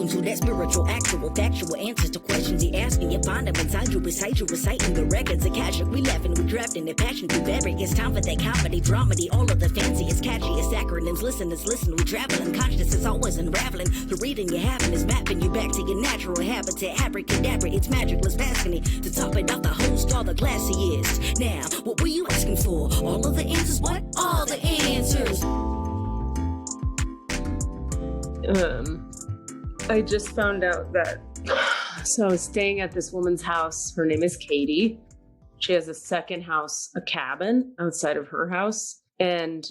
questions with that spiritual, actual, factual answers to questions he asking. You find them inside you, recite you, reciting the records of cash. We laughing, we drafting the passion through various. It's time for that comedy, dramedy, all of the fanciest, catchiest acronyms. Listeners, listen, we traveling. Conscious is always unraveling. The reading you're having is mapping you back to your natural habitat. Abracadabra, it's magicless, basking to top it off the host, all the classiest. Now, what were you asking for? All of the answers? What? All the answers. I just found out that, so I was staying at this woman's house. Her name is Katie. She has a second house, a cabin outside of her house. And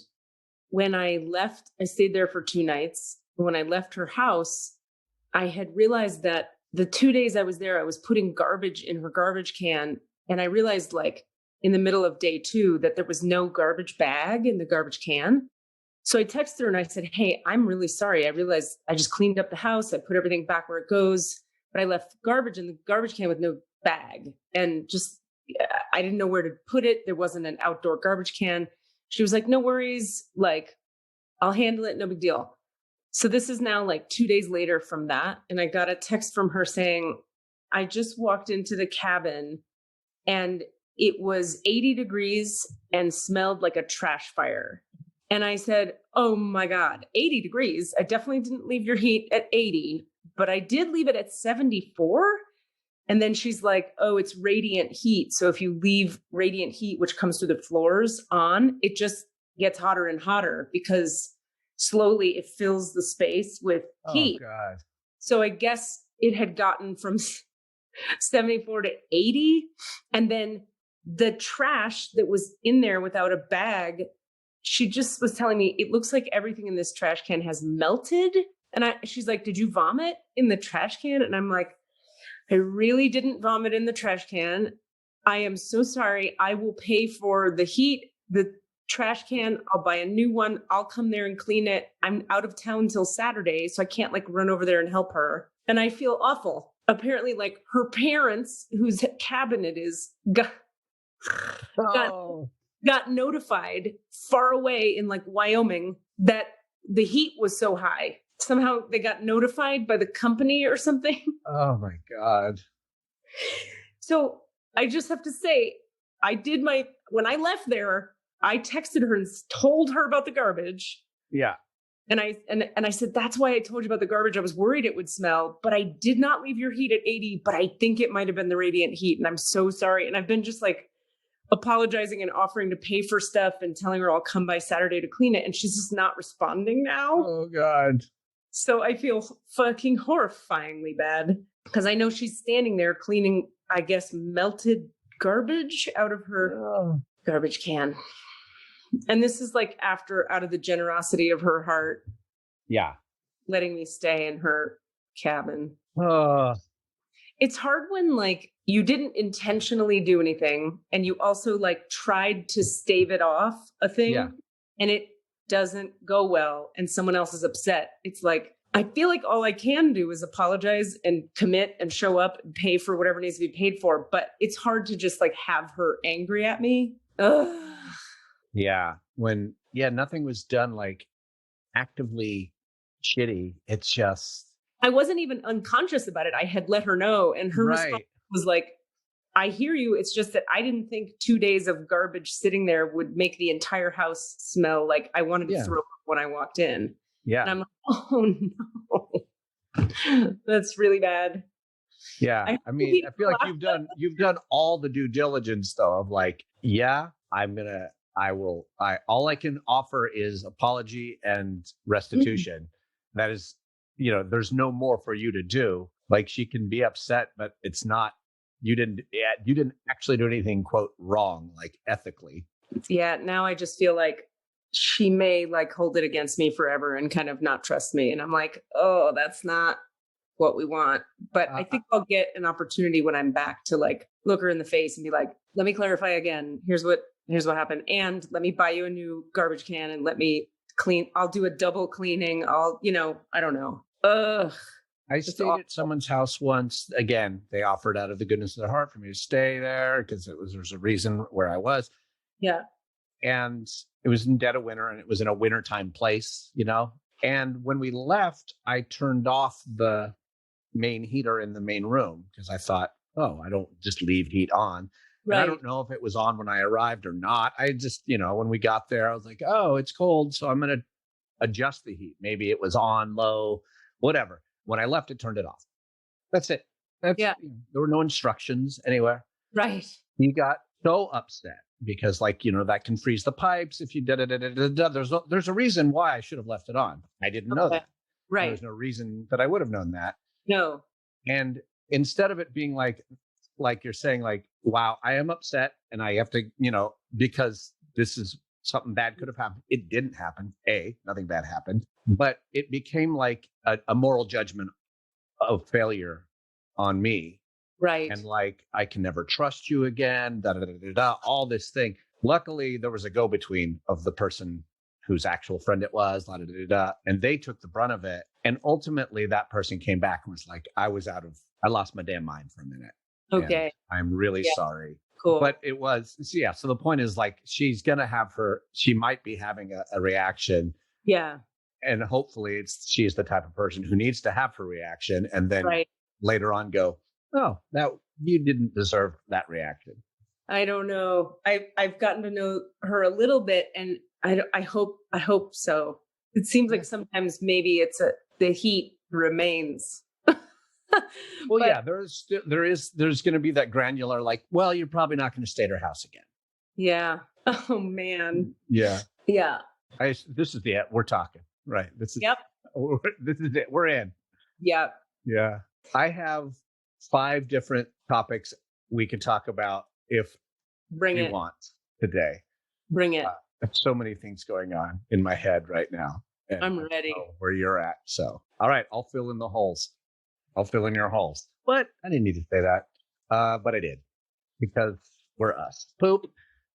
when I left, I stayed there for 2 nights. When I left her house, I had realized that the 2 days I was there, I was putting garbage in her garbage can. And I realized like in the middle of day 2 that there was no garbage bag in the garbage can. So I texted her and I said, hey, I'm really sorry. I realized I just cleaned up the house. I put everything back where it goes, but I left garbage in the garbage can with no bag. And just, I didn't know where to put it. There wasn't an outdoor garbage can. She was like, no worries. Like, I'll handle it. No big deal. So this is now like 2 days later from that. And I got a text from her saying, I just walked into the cabin and it was 80 degrees and smelled like a trash fire. And I said, oh my God, 80 degrees. I definitely didn't leave your heat at 80, but I did leave it at 74. And then she's like, oh, it's radiant heat. So if you leave radiant heat, which comes through the floors on, it just gets hotter and hotter because slowly it fills the space with heat. Oh God. So I guess it had gotten from 74 to 80. And then the trash that was in there without a bag, she just was telling me, it looks like everything in this trash can has melted. And she's like, did you vomit in the trash can? And I'm like, I really didn't vomit in the trash can. I am so sorry. I will pay for the heat, the trash can. I'll buy a new one. I'll come there and clean it. I'm out of town till Saturday, so I can't like run over there and help her. And I feel awful. Apparently, like her parents, whose cabin it is, got notified far away in like Wyoming that the heat was so high. Somehow they got notified by the company or something. Oh my God. So I just have to say, when I left there, I texted her and told her about the garbage. Yeah. And I said, that's why I told you about the garbage. I was worried it would smell, but I did not leave your heat at 80, but I think it might've been the radiant heat. And I'm so sorry. And I've been just like, apologizing and offering to pay for stuff and telling her I'll come by Saturday to clean it. And she's just not responding now. Oh God. So I feel fucking horrifyingly bad because I know she's standing there cleaning, I guess, melted garbage out of her garbage can. And this is like out of the generosity of her heart. Yeah. Letting me stay in her cabin. Oh. It's hard when like you didn't intentionally do anything and you also like tried to stave it off a thing and it doesn't go well and someone else is upset. It's like, I feel like all I can do is apologize and commit and show up and pay for whatever needs to be paid for. But it's hard to just like have her angry at me. Ugh. Yeah. When, nothing was done like actively shitty. It's just, I wasn't even unconscious about it. I had let her know. And her response was like, I hear you. It's just that I didn't think 2 days of garbage sitting there would make the entire house smell like I wanted to throw up when I walked in. Yeah. And I'm like, oh no, that's really bad. Yeah. I mean, I feel like you've done all the due diligence though of like, all I can offer is apology and restitution. Mm-hmm. That is, there's no more for you to do. Like she can be upset, but it's not, you didn't actually do anything, quote, wrong, like ethically. Yeah. Now I just feel like she may like hold it against me forever and kind of not trust me. And I'm like, oh, that's not what we want. But I think I'll get an opportunity when I'm back to like look her in the face and be like, let me clarify again. Here's what happened. And let me buy you a new garbage can and let me clean. I'll do a double cleaning. I don't know. Ugh. I stayed at someone's house once. Again, they offered out of the goodness of their heart for me to stay there because there's a reason where I was. Yeah. And it was in dead of winter and it was in a wintertime place, And when we left, I turned off the main heater in the main room because I thought, oh, I don't just leave heat on. Right. And I don't know if it was on when I arrived or not. I just, when we got there, I was like, oh, it's cold. So I'm going to adjust the heat. Maybe it was on low, whatever. When I left, it turned it off. That's it. There were no instructions anywhere. Right. He got so upset because that can freeze the pipes if you there's a reason why I should have left it on. I didn't know that. Right. There's no reason that I would have known that. No. And instead of it being like you're saying, like, wow, I am upset and I have to, because this is something bad could have happened. It didn't happen. Nothing bad happened, but it became like a moral judgment of failure on me. Right. And like, I can never trust you again, all this thing. Luckily, there was a go-between of the person whose actual friend it was, and they took the brunt of it. And ultimately, that person came back and was like, I lost my damn mind for a minute. Okay. And I'm really sorry. Cool. But it was, so the point is, like, she might be having a reaction. Yeah. And hopefully she's the type of person who needs to have her reaction and then later on go, oh, that you didn't deserve that reaction. I don't know. I've gotten to know her a little bit, and I hope so. It seems like sometimes maybe the heat remains. Well, yeah, there's going to be that granular, like, well, you're probably not going to stay at her house again. Yeah. Oh man. Yeah. Yeah. This is the we're talking, right? This is it. We're in. Yep. Yeah. I have 5 different topics we could talk about if you want today. Bring it. There's so many things going on in my head right now. And I'm ready. Where you're at. So, all right, I'll fill in the holes. I'll fill in your holes. What? I didn't need to say that, but I did because we're us. Poop.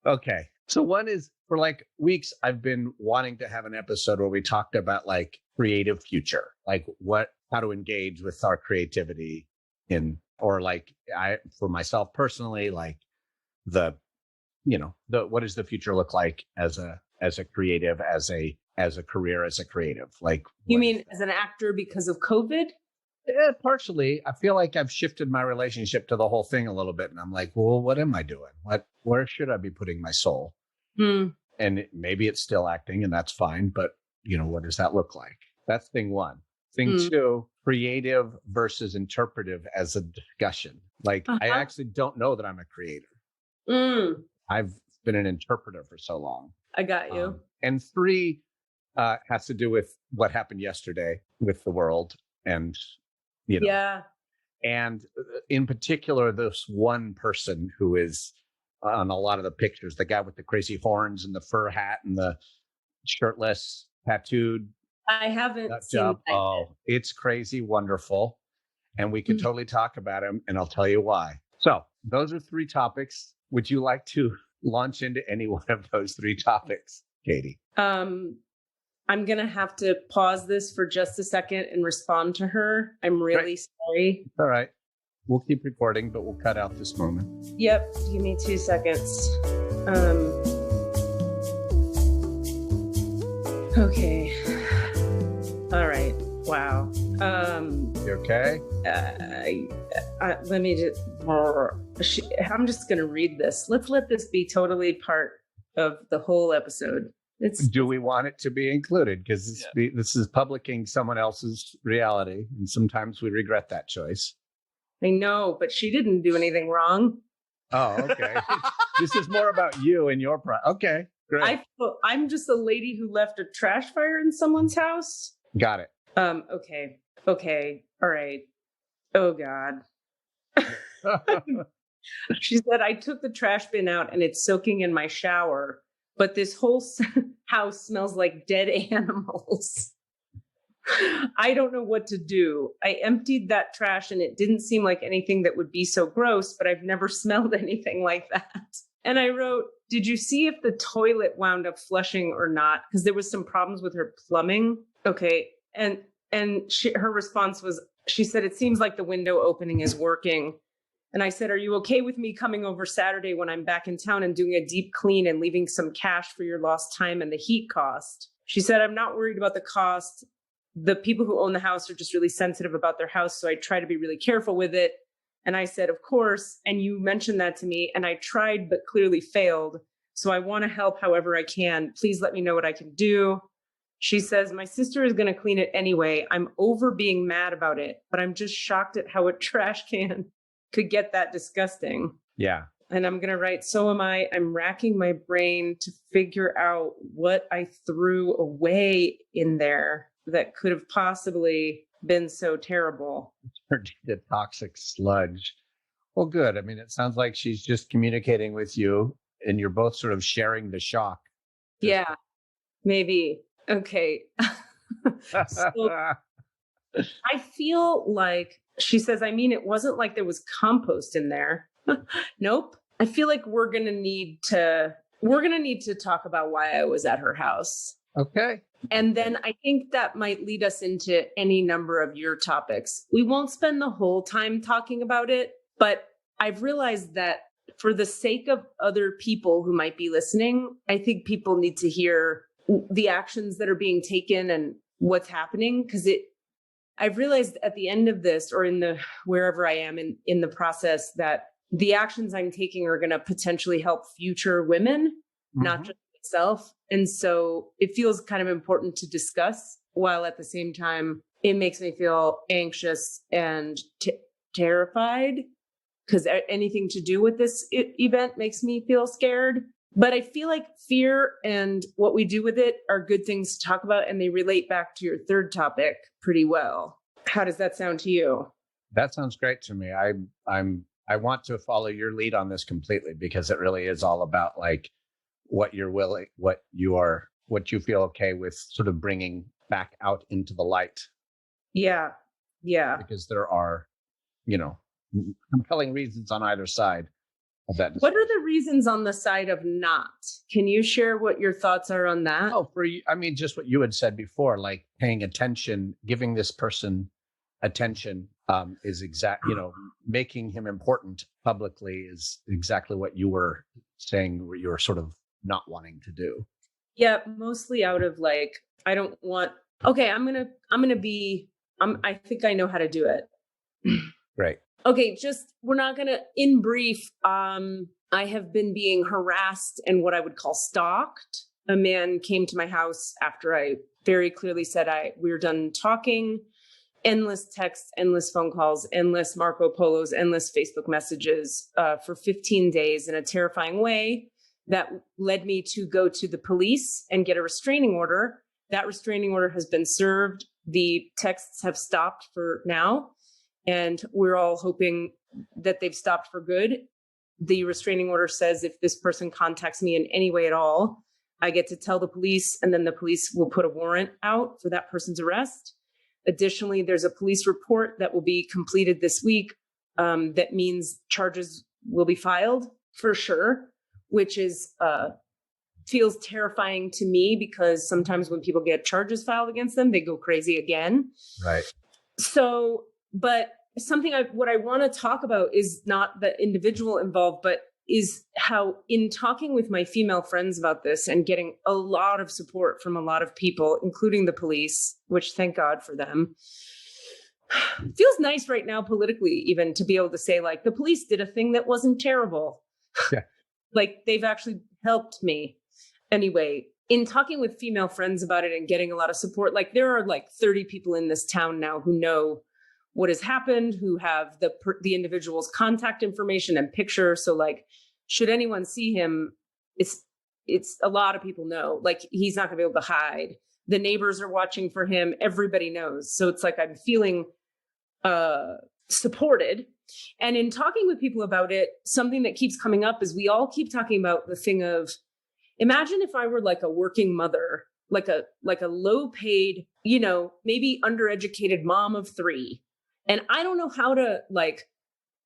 Okay. So one is, for like weeks, I've been wanting to have an episode where we talked about like creative future, like how to engage with our creativity for myself personally, like what does the future look like as a creative, as a career, as a creative? Like, you mean as an actor because of COVID? Partially. I feel like I've shifted my relationship to the whole thing a little bit. And I'm like, well, what am I doing? Where should I be putting my soul? And maybe it's still acting, and that's fine. But, what does that look like? That's thing one. Thing two, creative versus interpretive as a discussion. Like, I actually don't know that I'm a creator. I've been an interpreter for so long. I got you. And 3 has to do with what happened yesterday with the world. And, and in particular, this one person who is on a lot of the pictures, the guy with the crazy horns and the fur hat and the shirtless, tattooed. I haven't seen that. Oh, it's crazy, wonderful. And we could totally talk about him, and I'll tell you why. So those are 3 topics. Would you like to launch into any one of those 3 topics, Katie? I'm going to have to pause this for just a second and respond to her. I'm really sorry. All right. We'll keep recording, but we'll cut out this moment. Yep. Give me 2 seconds. Okay. All right. Wow. You okay? Let me just... I'm just going to read this. Let's let this be totally part of the whole episode. Do we want it to be included? Because this is publishing someone else's reality, and sometimes we regret that choice. I know, but she didn't do anything wrong. Oh, okay. This is more about you and your okay, great. I'm just a lady who left a trash fire in someone's house. Got it. Okay. All right. Oh God. She said, I took the trash bin out and it's soaking in my shower, but this whole house smells like dead animals. I don't know what to do. I emptied that trash and it didn't seem like anything that would be so gross, but I've never smelled anything like that. And I wrote, did you see if the toilet wound up flushing or not? Because there was some problems with her plumbing. Okay. And her response was, she said, it seems like the window opening is working. And I said, are you okay with me coming over Saturday when I'm back in town and doing a deep clean and leaving some cash for your lost time and the heat cost? She said, I'm not worried about the cost. the people who own the house are just really sensitive about their house. So I try to be really careful with it. And I said, of course. And you mentioned that to me, and I tried, but clearly failed. So I want to help however I can. Please let me know what I can do. She says, my sister is going to clean it anyway. I'm over being mad about it, but I'm just shocked at how a trash can could get that disgusting. Yeah. And I'm going to write, so am I. I'm racking my brain to figure out what I threw away in there that could have possibly been so terrible. Turned into toxic sludge. Well, good. I mean, it sounds like she's just communicating with you and you're both sort of sharing the shock. Yeah, maybe. Okay. So I feel like, she says, I mean, it wasn't like there was compost in there. Nope. I feel like we're going to need to talk about why I was at her house. Okay. And then I think that might lead us into any number of your topics. We won't spend the whole time talking about it, but I've realized that for the sake of other people who might be listening, I think people need to hear the actions that are being taken and what's happening. Because I've realized at the end of this, or in the wherever I am in the process, that the actions I'm taking are going to potentially help future women, not just myself. And so it feels kind of important to discuss, while at the same time, it makes me feel anxious and terrified, because anything to do with this event makes me feel scared. But I feel like fear and what we do with it are good things to talk about, and they relate back to your third topic pretty well. How does that sound to you? That sounds great to me. I want to follow your lead on this completely, because it really is all about like what you're willing, what you feel okay with sort of bringing back out into the light. Yeah. Yeah. Because there are, compelling reasons on either side of that. What are the reasons on the side of not? Can you share what your thoughts are on that? Oh, just what you had said before, like paying attention, giving this person attention is making him important publicly is exactly what you were saying, what you were sort of not wanting to do. Yeah, mostly out of like, I don't want, okay, I think I know how to do it. Right. Okay, we're not going to, in brief, I have been being harassed and what I would call stalked. A man came to my house after I very clearly said we were done talking. Endless texts, endless phone calls, endless Marco Polos, endless Facebook messages for 15 days in a terrifying way that led me to go to the police and get a restraining order. That restraining order has been served. The texts have stopped for now, and we're all hoping that they've stopped for good. The restraining order says if this person contacts me in any way at all, I get to tell the police, and then the police will put a warrant out for that person's arrest. Additionally, there's a police report that will be completed this week. That means charges will be filed for sure, which is feels terrifying to me, because sometimes when people get charges filed against them, they go crazy again. Right. So, but what I want to talk about is not the individual involved, but is how, in talking with my female friends about this and getting a lot of support from a lot of people, including the police, which thank God for them, it feels nice right now politically, even to be able to say like, the police did a thing that wasn't terrible. Yeah. Like they've actually helped me. Anyway, in talking with female friends about it and getting a lot of support, like there are like 30 people in this town now who know what has happened, who have the individual's contact information and picture. So like, should anyone see him, it's a lot of people know, like he's not gonna be able to hide. The neighbors are watching for him. Everybody knows. So it's like, I'm feeling supported. And in talking with people about it, something that keeps coming up is we all keep talking about the thing of, imagine if I were like a working mother, like a low paid, maybe undereducated mom of 3. And I don't know how to like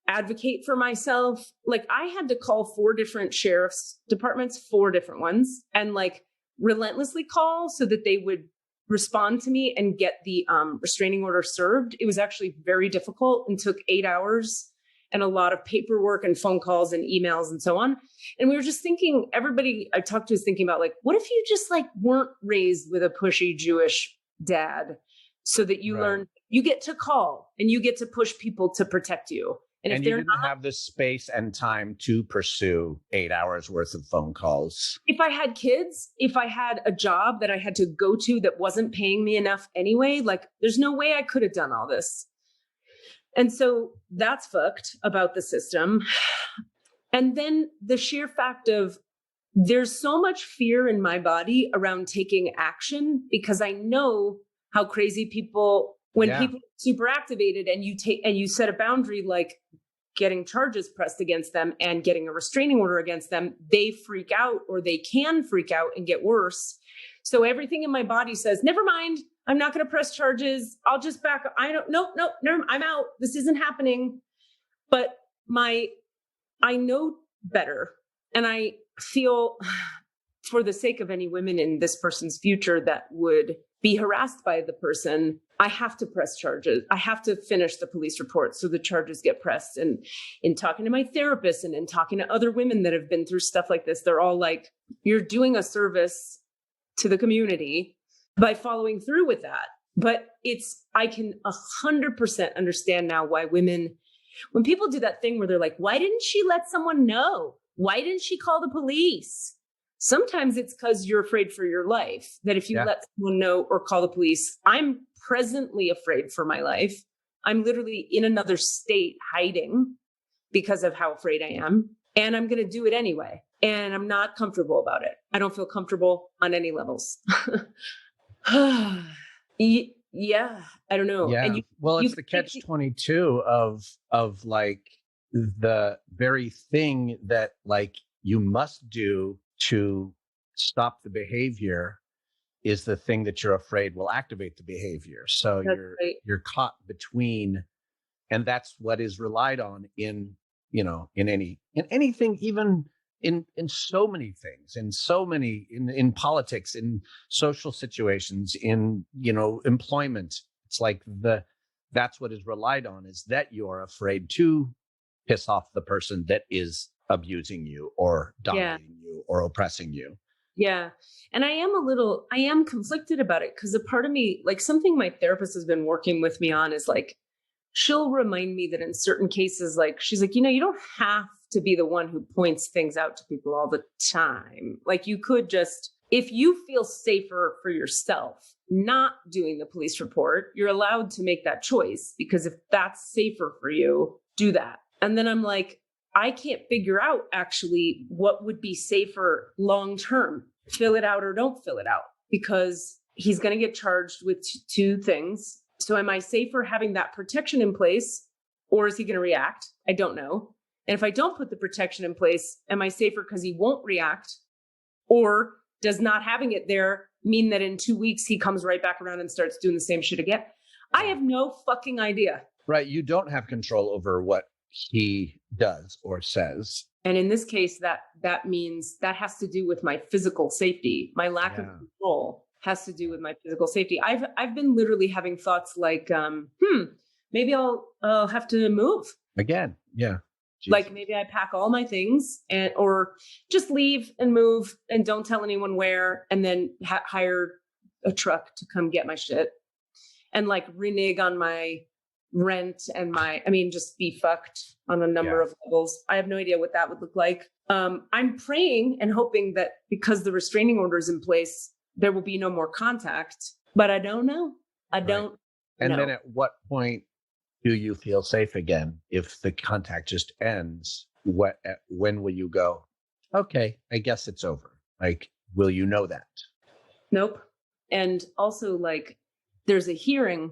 advocate for myself. Like I had to call 4 different sheriff's departments, 4 different ones, and like relentlessly call so that they would respond to me and get the restraining order served. It was actually very difficult and took 8 hours and a lot of paperwork and phone calls and emails and so on. And we were just thinking, everybody I talked to is thinking about like, what if you just like weren't raised with a pushy Jewish dad so that you learn, you get to call and you get to push people to protect you. And if you they're didn't not, have the space and time to pursue 8 hours worth of phone calls. if I had kids, if I had a job that I had to go to that wasn't paying me enough anyway, like there's no way I could have done all this. And so that's fucked about the system. And then the sheer fact of there's so much fear in my body around taking action, because I know how crazy people, when people are super activated and you set a boundary, like getting charges pressed against them and getting a restraining order against them, they freak out, or they can freak out and get worse. So everything in my body says, never mind, I'm not going to press charges. I'll just back up. Nope, I'm out. This isn't happening. But I know better. And I feel, for the sake of any women in this person's future that would be harassed by the person, I have to press charges. I have to finish the police report so the charges get pressed. And in talking to my therapist and in talking to other women that have been through stuff like this, they're all like, you're doing a service to the community by following through with that. But I can 100% understand now why women, when people do that thing where they're like, why didn't she let someone know? Why didn't she call the police? Sometimes it's because you're afraid for your life, that if you let someone know or call the police, I'm presently afraid for my life. I'm literally in another state hiding because of how afraid I am. And I'm going to do it anyway. And I'm not comfortable about it. I don't feel comfortable on any levels. Yeah, I don't know. Yeah. And it's the catch-22 of like the very thing that like you must do to stop the behavior is the thing that you're afraid will activate the behavior. So you're caught between, and that's what is relied on in anything, even in so many things, in politics, in social situations, in employment. It's like that's what is relied on, is that you're afraid to piss off the person that is abusing you or dominating you or oppressing you. Yeah. And I am conflicted about it, because a part of me, like something my therapist has been working with me on is like, she'll remind me that in certain cases, like she's like, you don't have to be the one who points things out to people all the time. Like you could just, if you feel safer for yourself not doing the police report, you're allowed to make that choice, because if that's safer for you, do that. And then I'm like, I can't figure out actually what would be safer long-term, fill it out or don't fill it out, because he's going to get charged with two things. So am I safer having that protection in place, or is he going to react? I don't know. And if I don't put the protection in place, am I safer because he won't react? Or does not having it there mean that in 2 weeks he comes right back around and starts doing the same shit again? I have no fucking idea. Right. You don't have control over what he does or says. And in this case, that means that has to do with my physical safety. My lack of control has to do with my physical safety. I've been literally having thoughts like, maybe I'll have to move again. Yeah. Jesus. Like maybe I pack all my things or just leave and move and don't tell anyone where, and then hire a truck to come get my shit and like renege on my rent and just be fucked on a number of levels. I have no idea what that would look like. I'm praying and hoping that because the restraining order is in place, there will be no more contact, but I don't know. I don't know. And then at what point do you feel safe again? If the contact just ends, when will you go, okay, I guess it's over? Like, will you know that? Nope. And also like there's a hearing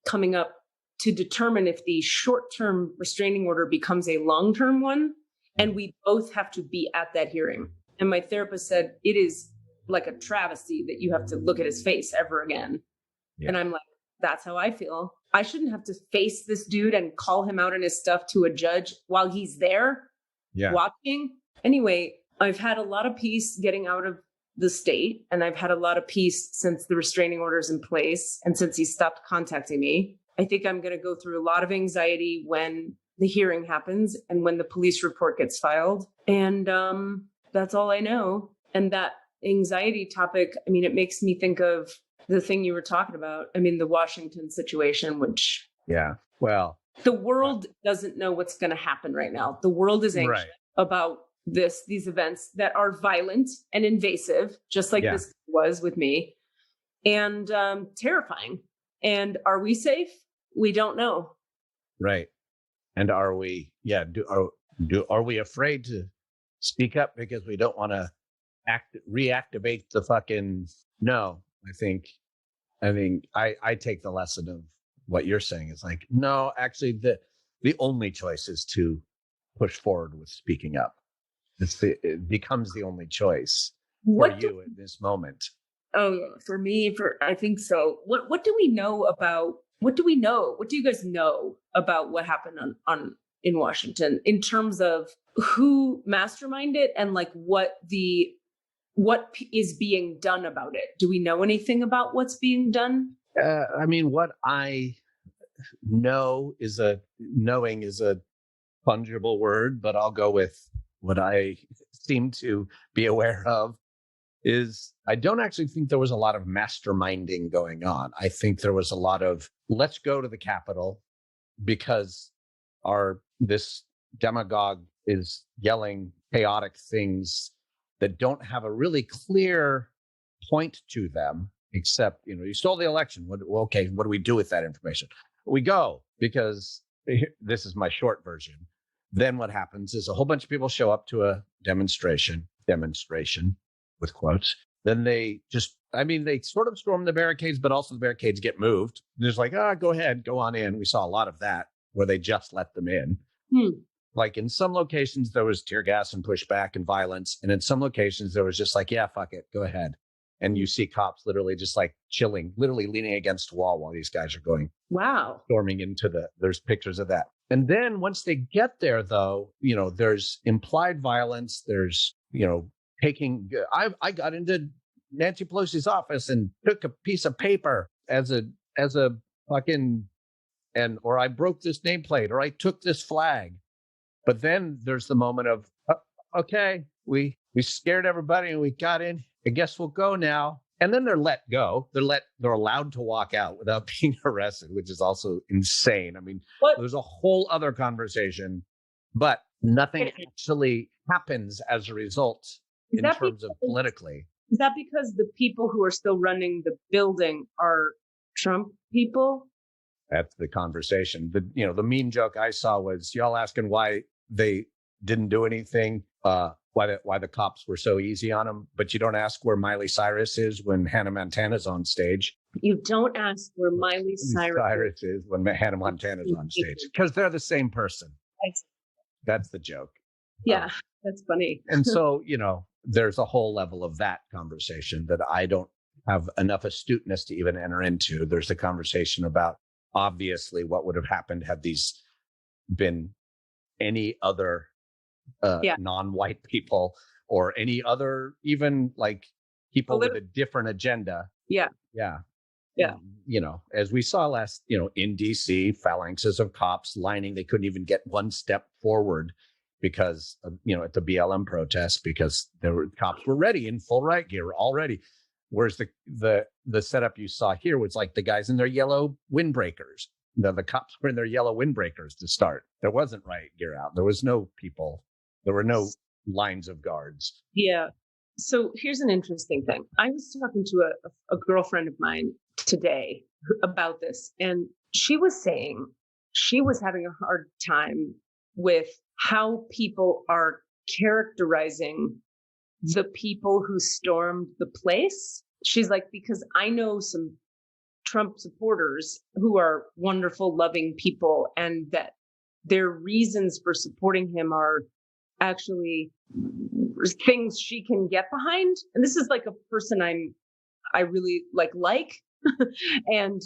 coming up to determine if the short-term restraining order becomes a long-term one. And we both have to be at that hearing. And my therapist said, it is like a travesty that you have to look at his face ever again. Yeah. And I'm like, that's how I feel. I shouldn't have to face this dude and call him out on his stuff to a judge while he's there watching. Anyway, I've had a lot of peace getting out of the state. And I've had a lot of peace since the restraining order is in place and since he stopped contacting me. I think I'm going to go through a lot of anxiety when the hearing happens and when the police report gets filed. And that's all I know. And that anxiety topic, it makes me think of the thing you were talking about. I mean, the Washington situation, which Yeah. Well, the world doesn't know what's going to happen right now. The world is anxious about these events that are violent and invasive, just like this was with me, and terrifying. And are we safe? We don't know. Right. And are we? Yeah. Are we afraid to speak up because we don't want to reactivate the fucking? No, I think I take the lesson of what you're saying. It's like, no, actually, the only choice is to push forward with speaking up. It becomes the only choice for you at this moment. Oh, for me, I think so. What do we know about? What do we know? What do you guys know about what happened in Washington in terms of who masterminded it and like what is being done about it? Do we know anything about what's being done? I mean, what I know knowing is a fungible word, but I'll go with what I seem to be aware of is I don't actually think there was a lot of masterminding going on. I think there was a lot of let's go to the Capitol because this demagogue is yelling chaotic things that don't have a really clear point to them, except, you stole the election. Okay, what do we do with that information? We go because this is my short version. Then what happens is a whole bunch of people show up to a demonstration with quotes. Then they sort of storm the barricades, but also the barricades get moved. There's like, go ahead, go on in. We saw a lot of that where they just let them in. Like in some locations, there was tear gas and pushback and violence. And in some locations, there was just like, yeah, fuck it, go ahead. And you see cops literally just like chilling, literally leaning against a wall while these guys are going. Wow. Storming there's pictures of that. And then once they get there, though, there's implied violence. There's, I got into Nancy Pelosi's office and took a piece of paper as a fucking, or I broke this nameplate, or I took this flag. But then there's the moment of, okay, we scared everybody and we got in. I guess we'll go now. And then they're let go. They're allowed to walk out without being arrested, which is also insane. I mean, there's a whole other conversation, but nothing actually happens as a result in terms of politically. Is that because the people who are still running the building are Trump people? That's the conversation. The mean joke I saw was y'all asking why they didn't do anything, why the cops were so easy on them, but you don't ask where Miley Cyrus is when Hannah Montana's on stage. You don't ask where Miley Cyrus is when Hannah Montana's on stage because they're the same person. That's the joke. Yeah, that's funny. And so, there's a whole level of that conversation that I don't have enough astuteness to even enter into. There's a conversation about obviously what would have happened had these been any other non-white people or any other, even like people with a different agenda. Yeah. As we saw last, in DC, phalanxes of cops lining, they couldn't even get one step forward because of, at the BLM protest, because cops were ready in full riot gear already. Whereas the setup you saw here was like the guys in their yellow windbreakers. The cops were in their yellow windbreakers to start. There wasn't riot gear out. There was no people. There were no lines of guards. Yeah. So here's an interesting thing. I was talking to a girlfriend of mine today about this, and she was saying she was having a hard time with how people are characterizing the people who stormed the place. She's like, because I know some Trump supporters who are wonderful, loving people, and that their reasons for supporting him are actually things she can get behind. And this is like a person I really like and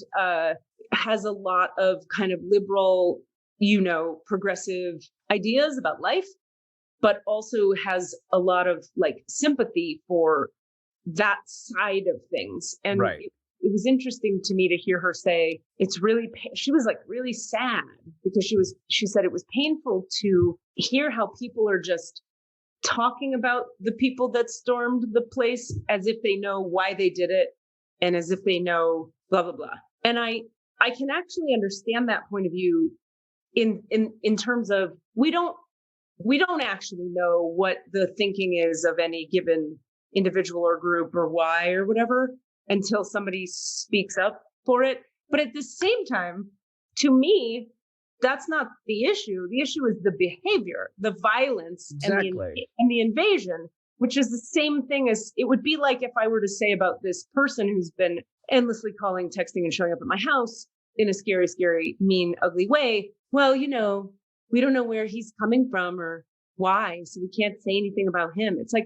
has a lot of kind of liberal, progressive ideas about life, but also has a lot of like sympathy for that side of things. And it was interesting to me to hear her say it's really, she was like really sad because she said it was painful to hear how people are just talking about the people that stormed the place as if they know why they did it and as if they know blah, blah, blah. And I can actually understand that point of view in terms of we don't actually know what the thinking is of any given individual or group or why or whatever until somebody speaks up for it. But at the same time, to me, that's not the issue. The issue is the behavior, the violence, Exactly. and the invasion, which is the same thing as it would be like if I were to say about this person who's been endlessly calling, texting, and showing up at my house in a scary, scary, mean, ugly way. Well, we don't know where he's coming from or why, so we can't say anything about him. It's like,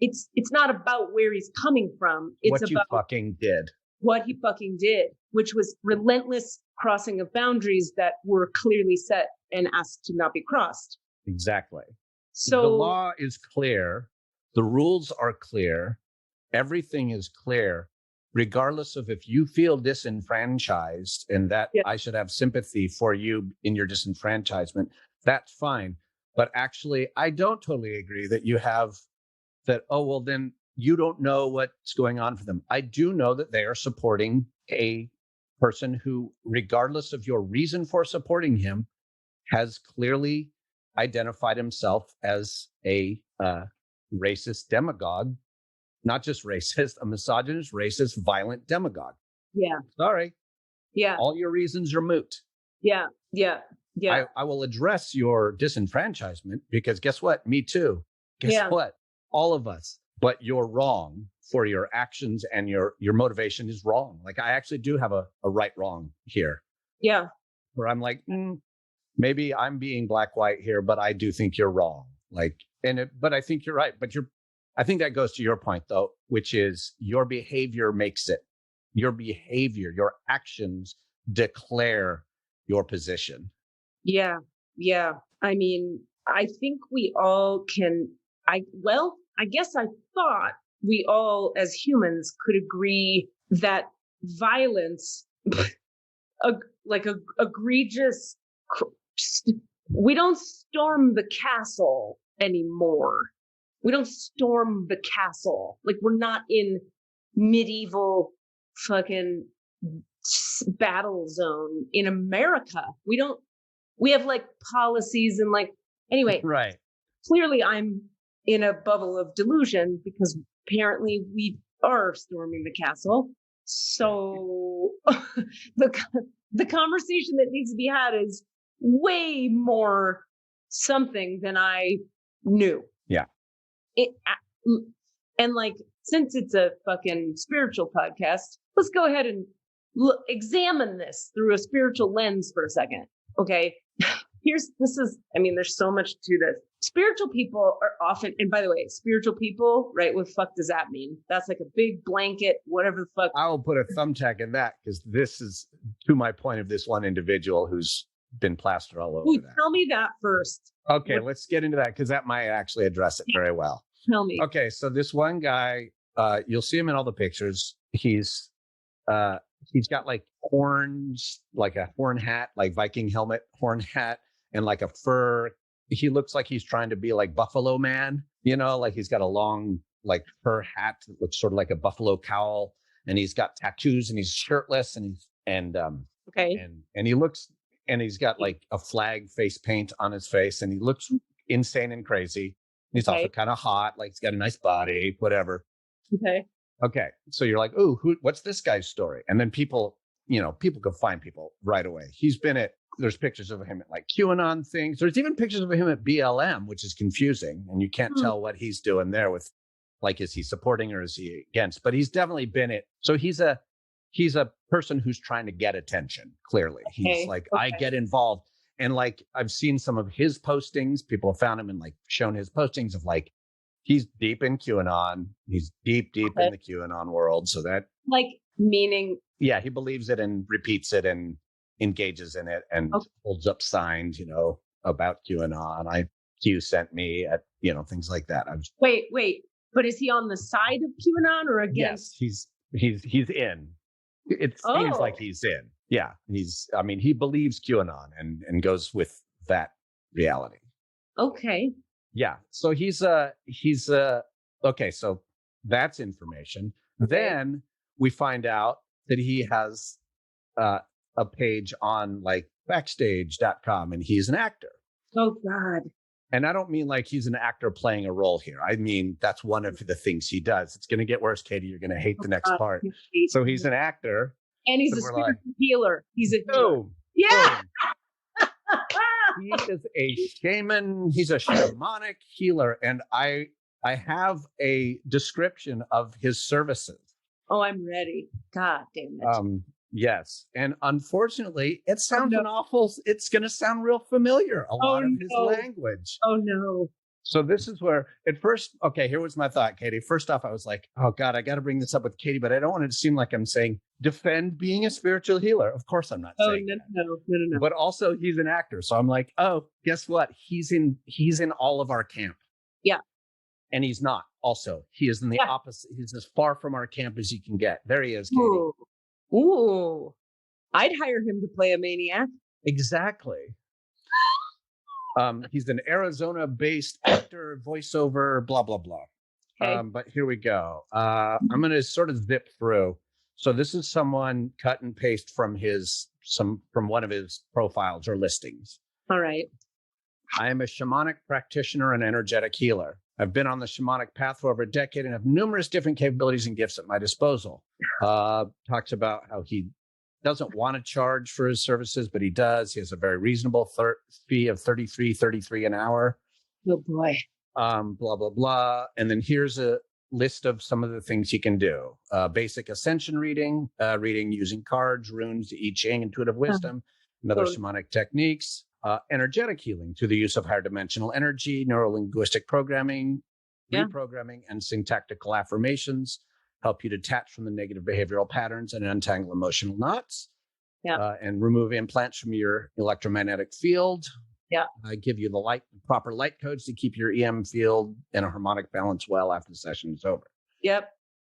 it's not about where he's coming from. It's what you about fucking did. What he fucking did, which was relentless crossing of boundaries that were clearly set and asked to not be crossed. Exactly. So the law is clear. The rules are clear. Everything is clear, regardless of if you feel disenfranchised and that I should have sympathy for you in your disenfranchisement. That's fine. But actually, I don't totally agree that you have that, oh, well, then you don't know what's going on for them. I do know that they are supporting a person who, regardless of your reason for supporting him, has clearly identified himself as a racist demagogue, not just racist, a misogynist, racist, violent demagogue. Yeah. Sorry. Yeah. All your reasons are moot. Yeah. Yeah. Yeah. I will address your disenfranchisement because guess what? Me too. Guess what? All of us. But you're wrong for your actions and your motivation is wrong. Like I actually do have a right wrong here. Yeah. Where I'm like, maybe I'm being black-white here, but I do think you're wrong. Like, but I think you're right. But I think that goes to your point though, which is your behavior makes it. Your behavior, your actions declare your position. Yeah. Yeah. I mean, I think we all can, I guess I thought we all as humans could agree that violence, egregious, we don't storm the castle anymore. We don't storm the castle. Like we're not in medieval fucking battle zone in America. We have like policies and like, anyway. Right. Clearly I'm in a bubble of delusion because apparently we are storming the castle. So the conversation that needs to be had is way more something than I knew. Yeah. And like, since it's a fucking spiritual podcast, let's go ahead and examine this through a spiritual lens for a second. Okay. There's so much to this. Spiritual people are often, and by the way, spiritual people, right? What the fuck does that mean? That's like a big blanket, whatever the fuck. I will put a thumbtack in that because this is to my point of this one individual who's been plastered all over that. Tell me that first. Okay, let's get into that because that might actually address it very well. Tell me. Okay, so this one guy, you'll see him in all the pictures. He's got like horns, like a horn hat, like Viking helmet, horn hat, and like a fur. He looks like he's trying to be like Buffalo Man, like he's got a long like fur hat that looks sort of like a buffalo cowl, and he's got tattoos, and he's shirtless, and he's got like a flag face paint on his face, and he looks insane and crazy. He's also kind of hot, like he's got a nice body, whatever. Okay. So you're like, oh, what's this guy's story? And then people can find people right away. There's pictures of him at like QAnon things. There's even pictures of him at BLM, which is confusing. And you can't tell what he's doing there with, like, is he supporting or is he against? But he's definitely been it. So he's a person who's trying to get attention, clearly. He's like, I get involved. And like, I've seen some of his postings. People have found him and like shown his postings of like, he's deep in QAnon. He's deep in the QAnon world. So that like meaning. Yeah, he believes it and repeats it and engages in it and holds up signs, about QAnon. Q sent me at, things like that. Wait, but is he on the side of QAnon or against? Yes, he's in. It seems like he's in. Yeah, he believes QAnon and goes with that reality. Okay. Yeah. So he's okay. So that's information. Then we find out that he has a page on like backstage.com, and he's an actor. Oh, God. And I don't mean like he's an actor playing a role here. I mean, that's one of the things he does. It's going to get worse, Katie. You're going to hate the next part. So he's an actor. And he's a spiritual healer. He's a healer. Boom. Yeah. Boom. He is a shaman. He's a shamanic healer. And I have a description of his services. Oh, I'm ready. God damn it. Yes. And unfortunately, it sounds an awful, it's going to sound real familiar, a lot of his language. Oh, no. So this is where at first, okay, here was my thought, Katie. First off, I was like, oh God, I got to bring this up with Katie, but I don't want it to seem like I'm saying defend being a spiritual healer. Of course I'm not saying No. But also he's an actor. So I'm like, oh, guess what? He's in all of our camp. Yeah. And he's not also. He is in the opposite. He's as far from our camp as you can get. There he is, Katie. Ooh. I'd hire him to play a maniac. Exactly. He's an Arizona-based actor, voiceover, blah, blah, blah. Okay. But here we go. I'm going to sort of zip through. So this is someone cut and paste from one of his profiles or listings. All right. I am a shamanic practitioner and energetic healer. I've been on the shamanic path for over a decade and have numerous different capabilities and gifts at my disposal. Talks about how he doesn't want to charge for his services, but he does. He has a very reasonable fee of $33 an hour. Oh, boy. Blah, blah, blah. And then here's a list of some of the things he can do. Basic ascension reading using cards, runes, I Ching, intuitive wisdom, and other shamanic techniques. Energetic healing through the use of higher dimensional energy, neuro-linguistic programming, reprogramming, and syntactical affirmations help you detach from the negative behavioral patterns and untangle emotional knots. And remove implants from your electromagnetic field. Give you the proper light codes to keep your EM field in a harmonic balance well after the session is over.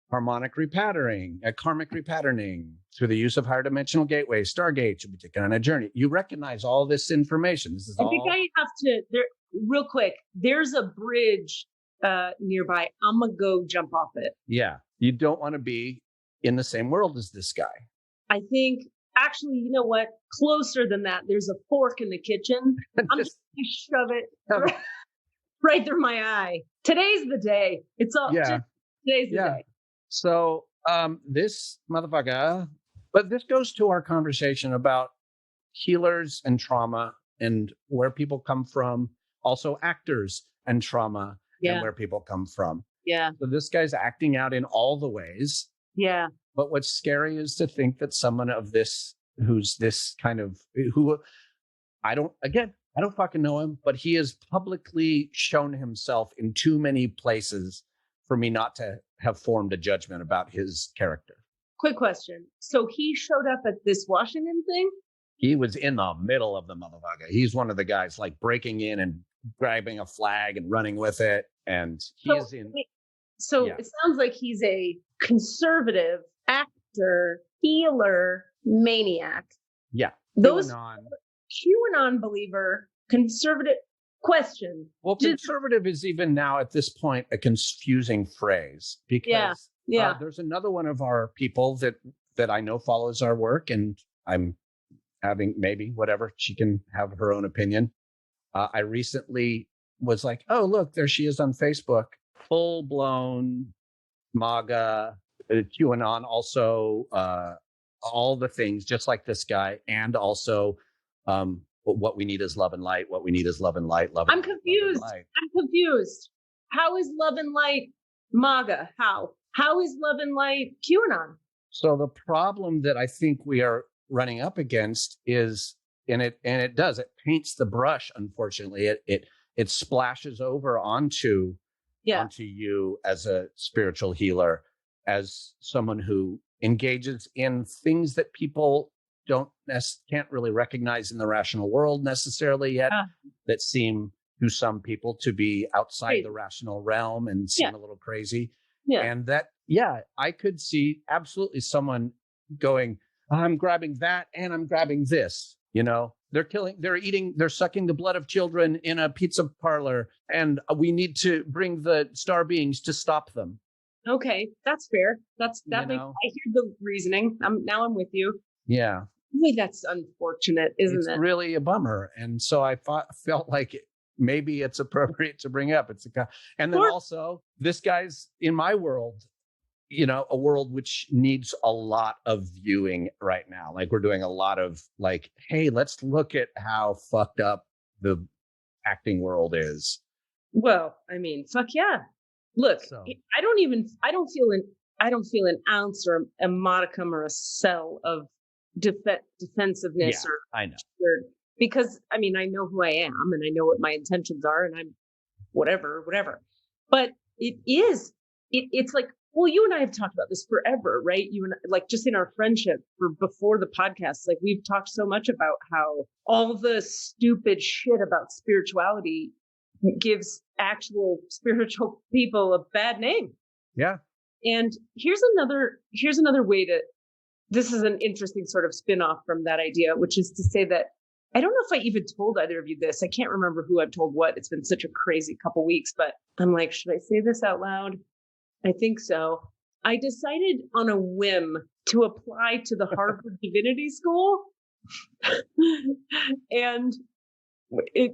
Harmonic repatterning, karmic repatterning through the use of higher dimensional gateways, stargates. You'll be taken on a journey. You recognize all this information. This is I think I have to, real quick, there's a bridge nearby. I'm going to go jump off it. Yeah. You don't want to be in the same world as this guy. I think, actually, you know what? Closer than that, there's a fork in the kitchen. I'm just going to shove it right through my eye. Today's the day. It's all, today's the day. So this motherfucker, but this goes to our conversation about healers and trauma and where people come from, also actors and trauma and where people come from. So this guy's acting out in all the ways. But what's scary is to think that someone of this, who's this kind of, who I don't fucking know him, but he has publicly shown himself in too many places for me not to have formed a judgment about his character. Quick question. So he showed up at this Washington thing? He was in the middle of the motherfucker. He's one of the guys like breaking in and grabbing a flag and running with it. And it sounds like he's a conservative actor, healer, maniac. Those QAnon believer, conservative. Question. Well, conservative is even now at this point a confusing phrase because there's another one of our people that I know follows our work, and I'm having maybe whatever, she can have her own opinion. I recently was like, oh, look, there she is on Facebook, full blown MAGA, QAnon, also all the things, just like this guy, and also what we need is love and light. What we need is love and light. I'm confused. How is love and light MAGA? How is love and light QAnon? So the problem that I think we are running up against is, it paints the brush. Unfortunately, it splashes over onto you as a spiritual healer, as someone who engages in things that people can't really recognize in the rational world necessarily yet, that seem to some people to be outside the rational realm and seem a little crazy. And that, I could see absolutely someone going, I'm grabbing that and I'm grabbing this, they're sucking the blood of children in a pizza parlor, and we need to bring the star beings to stop them. Okay, that's fair. That You makes, know? I hear the reasoning. I'm with you. Yeah. Boy, that's unfortunate, isn't It's it? really a bummer. And so I felt like maybe it's appropriate to bring up. And then Sure. also, this guy's in my world, a world which needs a lot of viewing right now. Like we're doing a lot of like, hey, let's look at how fucked up the acting world is. Well, I mean, fuck yeah. Look, So I don't feel an ounce or a modicum or a cell of defensiveness yeah, I know. because I mean, I know who I am and I know what my intentions are and I'm whatever. But it's like, well, you and I have talked about this forever, right? You and like just in our friendship before the podcast, like we've talked so much about how all the stupid shit about spirituality gives actual spiritual people a bad name. Yeah. And here's another way to, this is an interesting sort of spin-off from that idea, which is to say that I don't know if I even told either of you this. I can't remember who I've told what. It's been such a crazy couple weeks, but I'm like, should I say this out loud? I think so. I decided on a whim to apply to the Harvard Divinity School. And it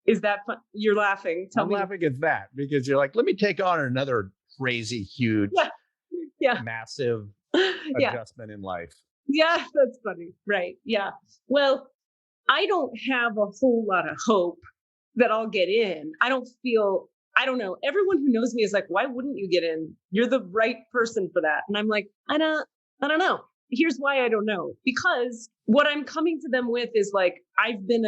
is that fun? You're laughing. I'm laughing at that because you're like, let me take on another crazy, huge, massive adjustment in life. Yeah, that's funny. Right. Yeah. Well, I don't have a whole lot of hope that I'll get in. I don't know. Everyone who knows me is like, why wouldn't you get in? You're the right person for that. And I'm like, I don't know. Here's why I don't know. Because what I'm coming to them with is like, I've been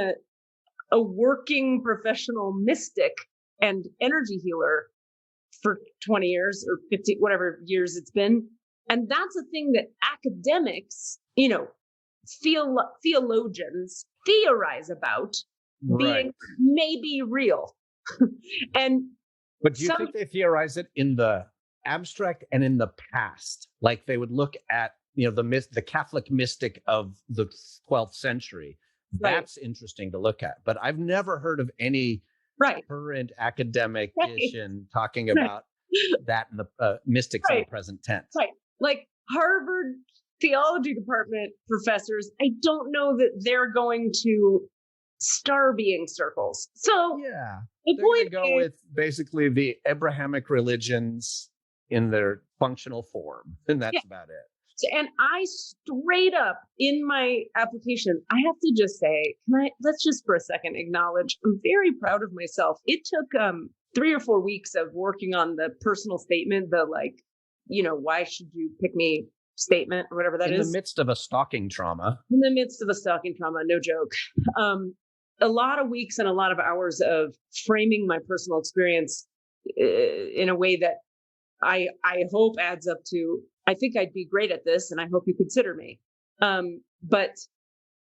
a working professional mystic and energy healer for 20 years or 50, whatever years it's been. And that's a thing that academics, theologians theorize about being maybe real. But do you think they theorize it in the abstract and in the past? Like they would look at, the Catholic mystic of the 12th century. That's interesting to look at. But I've never heard of any current academician talking about that in the mystics in the present tense. Right. Like Harvard theology department professors, I don't know that they're going to star being circles. So yeah, the point go with basically the Abrahamic religions in their functional form, and that's about it. And I straight up in my application, I have to just say, let's just for a second acknowledge, I'm very proud of myself. It took 3 or 4 weeks of working on the personal statement, the like, why should you pick me statement or whatever that is. In the midst of a stalking trauma. In the midst of a stalking trauma, no joke. A lot of weeks and a lot of hours of framing my personal experience in a way that I hope adds up to, I think I'd be great at this and I hope you consider me. But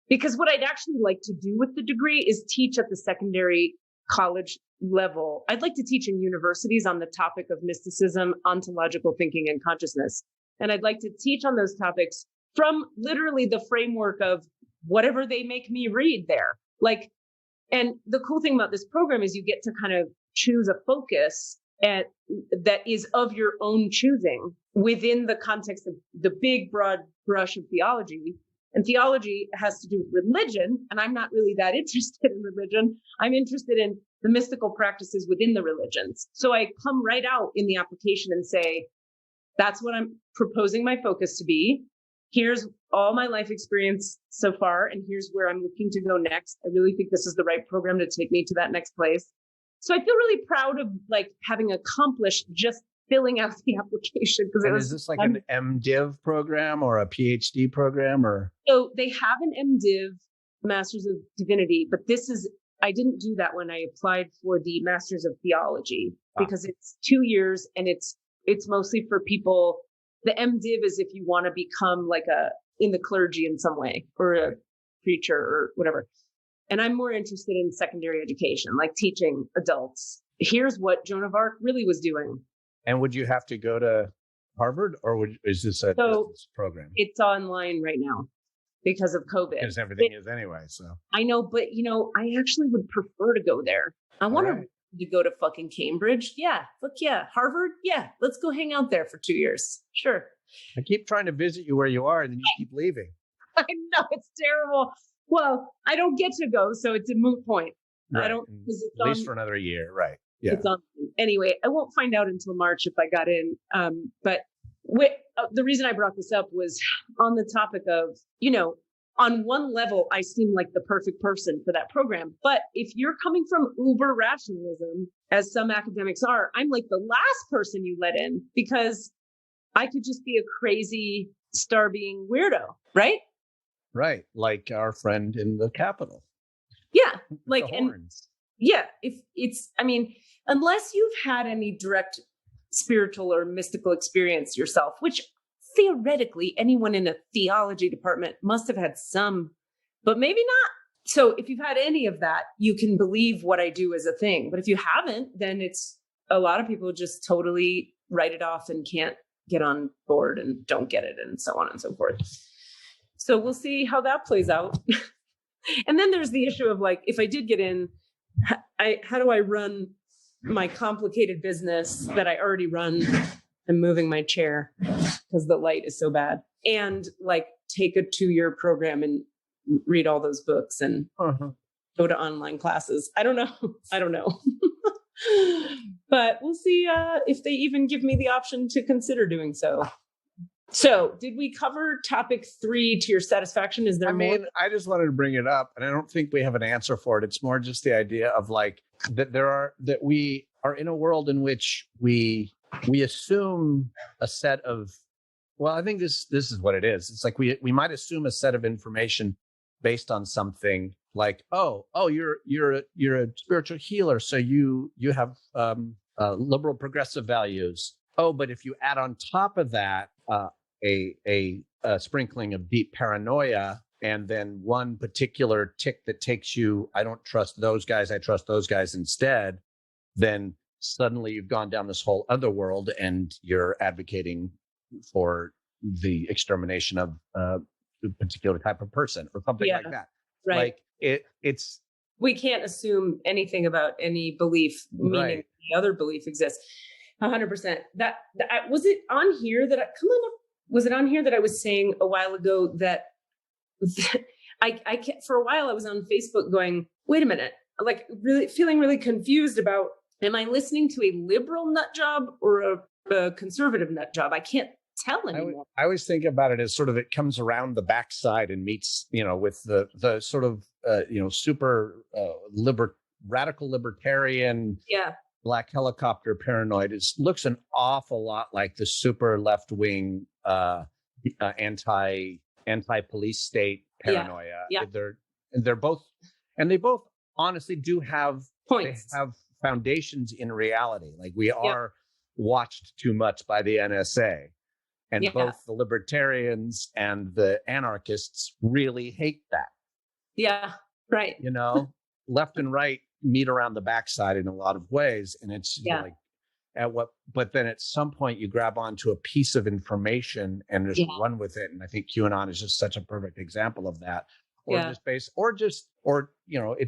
because what I'd actually like to do with the degree is teach at the secondary college level. I'd like to teach in universities on the topic of mysticism, ontological thinking, and consciousness. And I'd like to teach on those topics from literally the framework of whatever they make me read there. Like, and the cool thing about this program is you get to kind of choose a focus that is of your own choosing within the context of the big broad brush of theology. And theology has to do with religion. And I'm not really that interested in religion. I'm interested in the mystical practices within the religions. So I come right out in the application and say, that's what I'm proposing my focus to be. Here's all my life experience so far, and here's where I'm looking to go next. I really think this is the right program to take me to that next place. So I feel really proud of like having accomplished just filling out the application. Is this like an MDiv program or a PhD program or? So they have an MDiv, Masters of Divinity, but I didn't do that when I applied for the Masters of Theology because it's 2 years and it's mostly for people. The MDiv is if you want to become like in the clergy in some way or a preacher or whatever. And I'm more interested in secondary education, like teaching adults. Here's what Joan of Arc really was doing. And would you have to go to Harvard or is this a distance program? It's online right now because of COVID. Because everything is anyway. So I know, but I actually would prefer to go there. I want to to go to fucking Cambridge? Yeah. Fuck yeah. Harvard? Yeah. Let's go hang out there for 2 years. Sure. I keep trying to visit you where you are, and then you keep leaving. I know, it's terrible. Well, I don't get to go, so it's a moot point. Right. I don't, at least for another year. Right. Yeah. It's on. Anyway, I won't find out until March if I got in. But the reason I brought this up was on the topic of, on one level, I seem like the perfect person for that program. But if you're coming from uber rationalism, as some academics are, I'm like the last person you let in, because I could just be a crazy star-being weirdo, right? Right. Like our friend in the Capitol. Yeah. Like, the and horns. yeah, if it's, unless you've had any direct spiritual or mystical experience yourself, which theoretically anyone in a theology department must have had some, but maybe not. So if you've had any of that, you can believe what I do as a thing. But if you haven't, then it's a lot of people just totally write it off and can't get on board and don't get it and so on and so forth. So we'll see how that plays out. And then there's the issue of like, if I did get in, how do I run my complicated business that I already run? I'm moving my chair because the light is so bad, and like take a 2-year program and read all those books and go to online classes. I don't know. But we'll see if they even give me the option to consider doing so. So did we cover topic 3 to your satisfaction? Is there more? I just wanted to bring it up, and I don't think we have an answer for it. It's more just the idea of like that we are in a world in which we assume a set of, well, I think this is what it is. It's like we might assume a set of information based on something like, oh, you're a spiritual healer, so you have liberal progressive values. Oh, but if you add on top of that a sprinkling of deep paranoia, and then one particular tick that takes you, I don't trust those guys, I trust those guys instead, then suddenly you've gone down this whole other world and you're advocating for the extermination of a particular type of person or something like that. Right. Like it's we can't assume anything about any belief, meaning the other belief exists. 100%. That was it on here that was it on here that I was saying a while ago that I for a while I was on Facebook going, wait a minute, like really feeling really confused about, am I listening to a liberal nut job or a conservative nut job? I can't tell anymore. I always think about it as sort of, it comes around the backside and meets, with the sort of, super radical libertarian, black helicopter paranoid. Looks an awful lot like the super left wing anti-police state paranoia. Yeah. They're both, and they both honestly do have points. They have foundations in reality. Like we are watched too much by the NSA, and both the libertarians and the anarchists really hate that. Yeah, right. Left and right meet around the backside in a lot of ways, and it's like but then at some point you grab onto a piece of information and just run with it, and I think QAnon is just such a perfect example of that. It's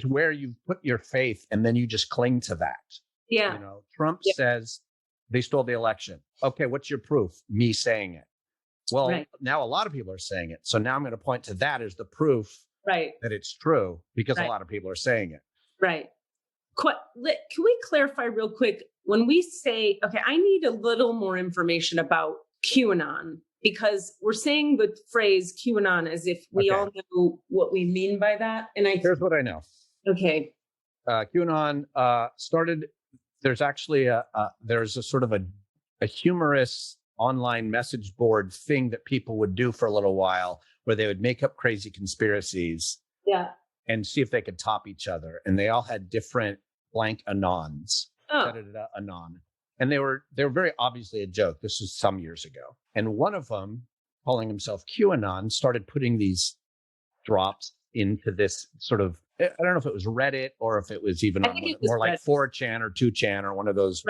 where you put your faith and then you just cling to that. Trump says they stole the election. Okay, what's your proof? Me saying it. Well, now a lot of people are saying it, so now I'm going to point to that as the proof that it's true, because a lot of people are saying it. Right. Can we clarify real quick? When we say, okay, I need a little more information about QAnon, because we're saying the phrase QAnon as if we all know what we mean by that. And here's what I know. Okay. QAnon started, there's actually there's a sort of a humorous online message board thing that people would do for a little while, where they would make up crazy conspiracies and see if they could top each other. And they all had different blank anons. Anon. And they were very obviously a joke. This was some years ago. And one of them, calling himself QAnon, started putting these drops into this sort of, I don't know if it was Reddit or if it was even more like 4chan or 2chan or one of those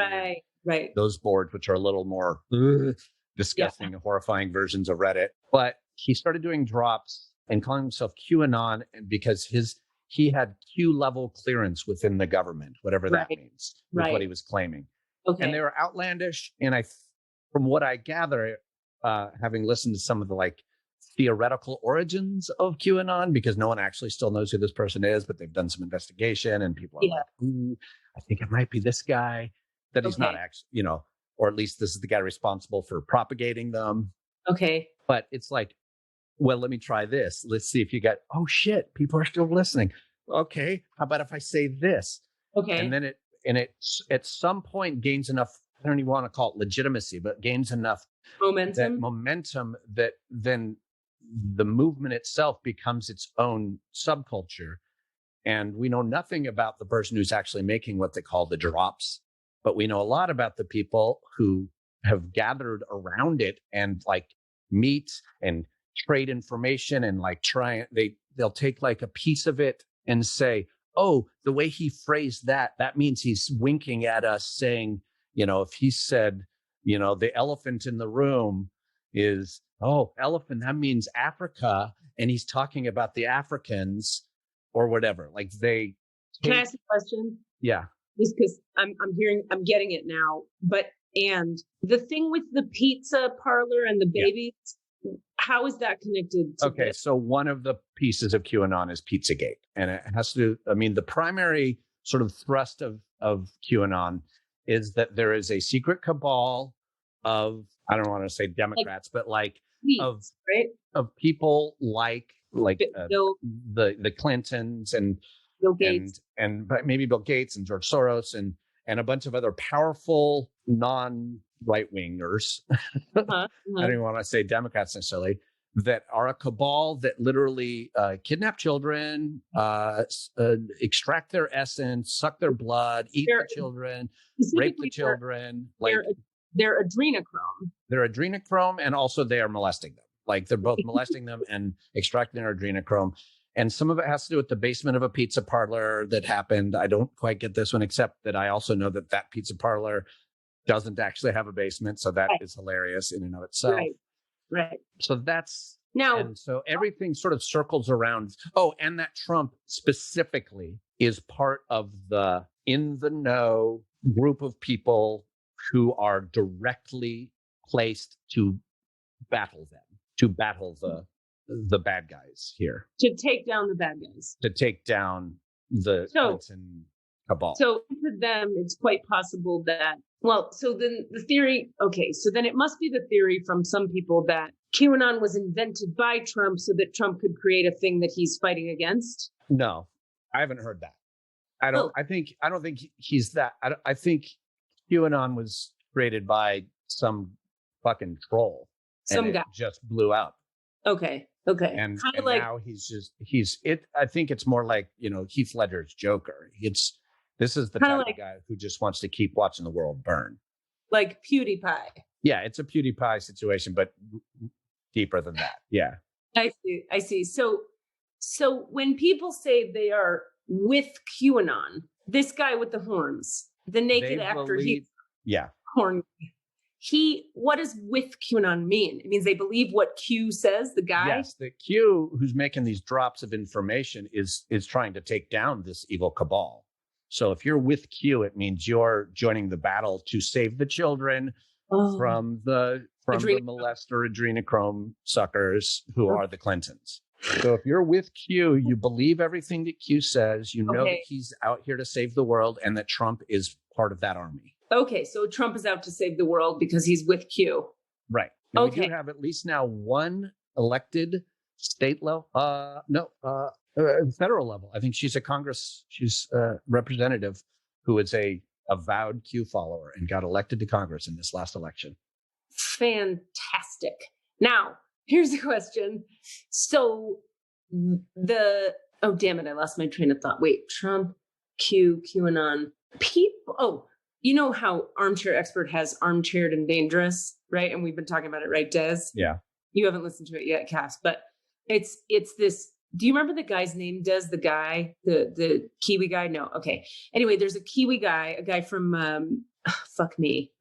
those boards, which are a little more disgusting and horrifying versions of Reddit. But he started doing drops and calling himself QAnon, because he had Q level clearance within the government, whatever that means, was what he was claiming. Okay. And they were outlandish. And from what I gather, having listened to some of the like theoretical origins of QAnon, because no one actually still knows who this person is, but they've done some investigation and people are like, ooh, I think it might be this guy, that he's not actually, you know, or at least this is the guy responsible for propagating them. Okay. But it's like, well, let me try this. Let's see if you got, oh shit, people are still listening. Okay. How about if I say this? Okay. And then it at some point gains enough, I don't even want to call it legitimacy, but gains enough momentum that then the movement itself becomes its own subculture. And we know nothing about the person who's actually making what they call the drops, but we know a lot about the people who have gathered around it and like meet and trade information and like they'll take like a piece of it and say, oh, the way he phrased that means he's winking at us saying, you know, if he said, you know, the elephant in the room is, oh, elephant, that means Africa. And he's talking about the Africans or whatever. Like they Can I ask a question? Yeah. Just because I'm getting it now. And the thing with the pizza parlor and the babies, how is that connected to this? So one of the pieces of QAnon is Pizzagate. And it has to do, I mean, the primary sort of thrust of QAnon is that there is a secret cabal of, I don't want to say Democrats, but like of people like the Clintons and Bill Gates and maybe Bill Gates and George Soros and a bunch of other powerful non-right wingers. I don't even want to say Democrats necessarily, that are a cabal that literally kidnap children, extract their essence, suck their blood, eat the children, rape the children. They're adrenochrome. They're adrenochrome, and also they are molesting them. Like they're both molesting them and extracting their adrenochrome. And some of it has to do with the basement of a pizza parlor that happened. I don't quite get this one, except that I also know that pizza parlor doesn't actually have a basement. So that is hilarious in and of itself. Right. So that's now. And so everything sort of circles around. Oh, and that Trump specifically is part of the in the know group of people who are directly placed to battle the bad guys here. To take down the bad guys. To take down the Clinton cabal. So for them, it's quite possible that, so then the theory, so then it must be the theory from some people that QAnon was invented by Trump so that Trump could create a thing that he's fighting against. No, I haven't heard that. I don't think he's that. I think QAnon was created by some fucking troll. Some guy just blew out. Okay. And now I think it's more like, you know, Heath Ledger's Joker. This is the type of guy who just wants to keep watching the world burn. Like PewDiePie. Yeah, it's a PewDiePie situation, but deeper than that. Yeah. I see. So when people say they are with QAnon, this guy with the horns, the naked actor, horn. What does with QAnon mean? It means they believe what Q says, the guy? Yes, the Q who's making these drops of information is trying to take down this evil cabal. So if you're with Q, it means you're joining the battle to save the children from the molester adrenochrome suckers who are the Clintons. So if you're with Q, you believe everything that Q says, you know that he's out here to save the world and that Trump is part of that army. Okay, so Trump is out to save the world because he's with Q. Right. And we do have at least now one elected state level, federal level. I think she's a representative who is a avowed Q follower and got elected to Congress in this last election. Fantastic. Now, here's the question. So damn it, I lost my train of thought. Wait, Trump, Q, QAnon, people. You know how Armchair Expert has Armchaired and Dangerous, right? And we've been talking about it, right, Des? Yeah. You haven't listened to it yet, Cass, but it's this. Do you remember the guy's name, Des? The guy, the Kiwi guy? No. Okay. Anyway, there's a Kiwi guy, a guy from,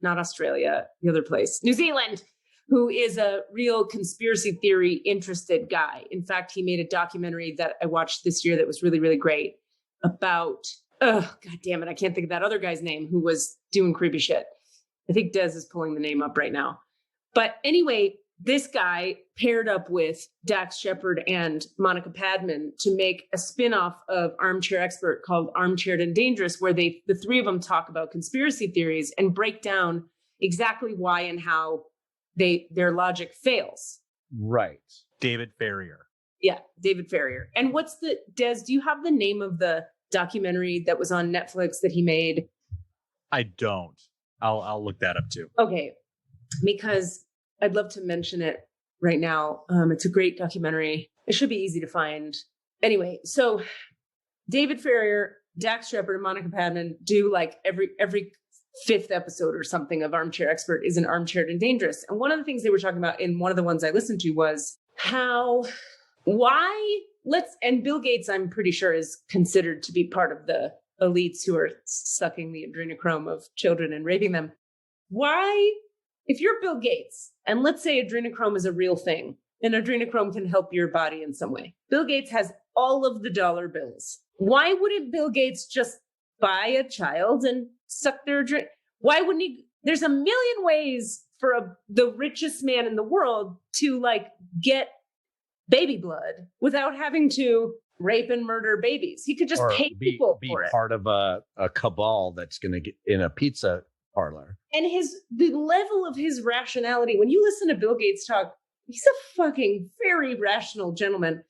not Australia, the other place, New Zealand, who is a real conspiracy theory interested guy. In fact, he made a documentary that I watched this year that was really, really great about, God damn it, I can't think of that other guy's name who was doing creepy shit. I think Des is pulling the name up right now. But anyway, this guy paired up with Dax Shepard and Monica Padman to make a spinoff of Armchair Expert called Armchaired and Dangerous, where the three of them talk about conspiracy theories and break down exactly why and how their logic fails. Right. David Farrier. Yeah, David Farrier. And Des, do you have the name of the documentary that was on Netflix that he made? I don't. I'll look that up too. Okay, because I'd love to mention it right now. It's a great documentary. It should be easy to find. Anyway, so David Farrier, Dax Shepard, and Monica Padman do like every fifth episode or something of Armchair Expert is an Armchaired and Dangerous. And one of the things they were talking about in one of the ones I listened to was and Bill Gates, I'm pretty sure, is considered to be part of the elites who are sucking the adrenochrome of children and raping them. Why, if you're Bill Gates, and let's say adrenochrome is a real thing, and adrenochrome can help your body in some way, Bill Gates has all of the dollar bills. Why wouldn't Bill Gates just buy a child and suck their adrenaline? Why wouldn't he? There's a million ways for the richest man in the world to like get baby blood without having to rape and murder babies. He could just pay people for it. Be part of a cabal that's going to get in a pizza parlor. And the level of his rationality, when you listen to Bill Gates talk, he's a fucking very rational gentleman.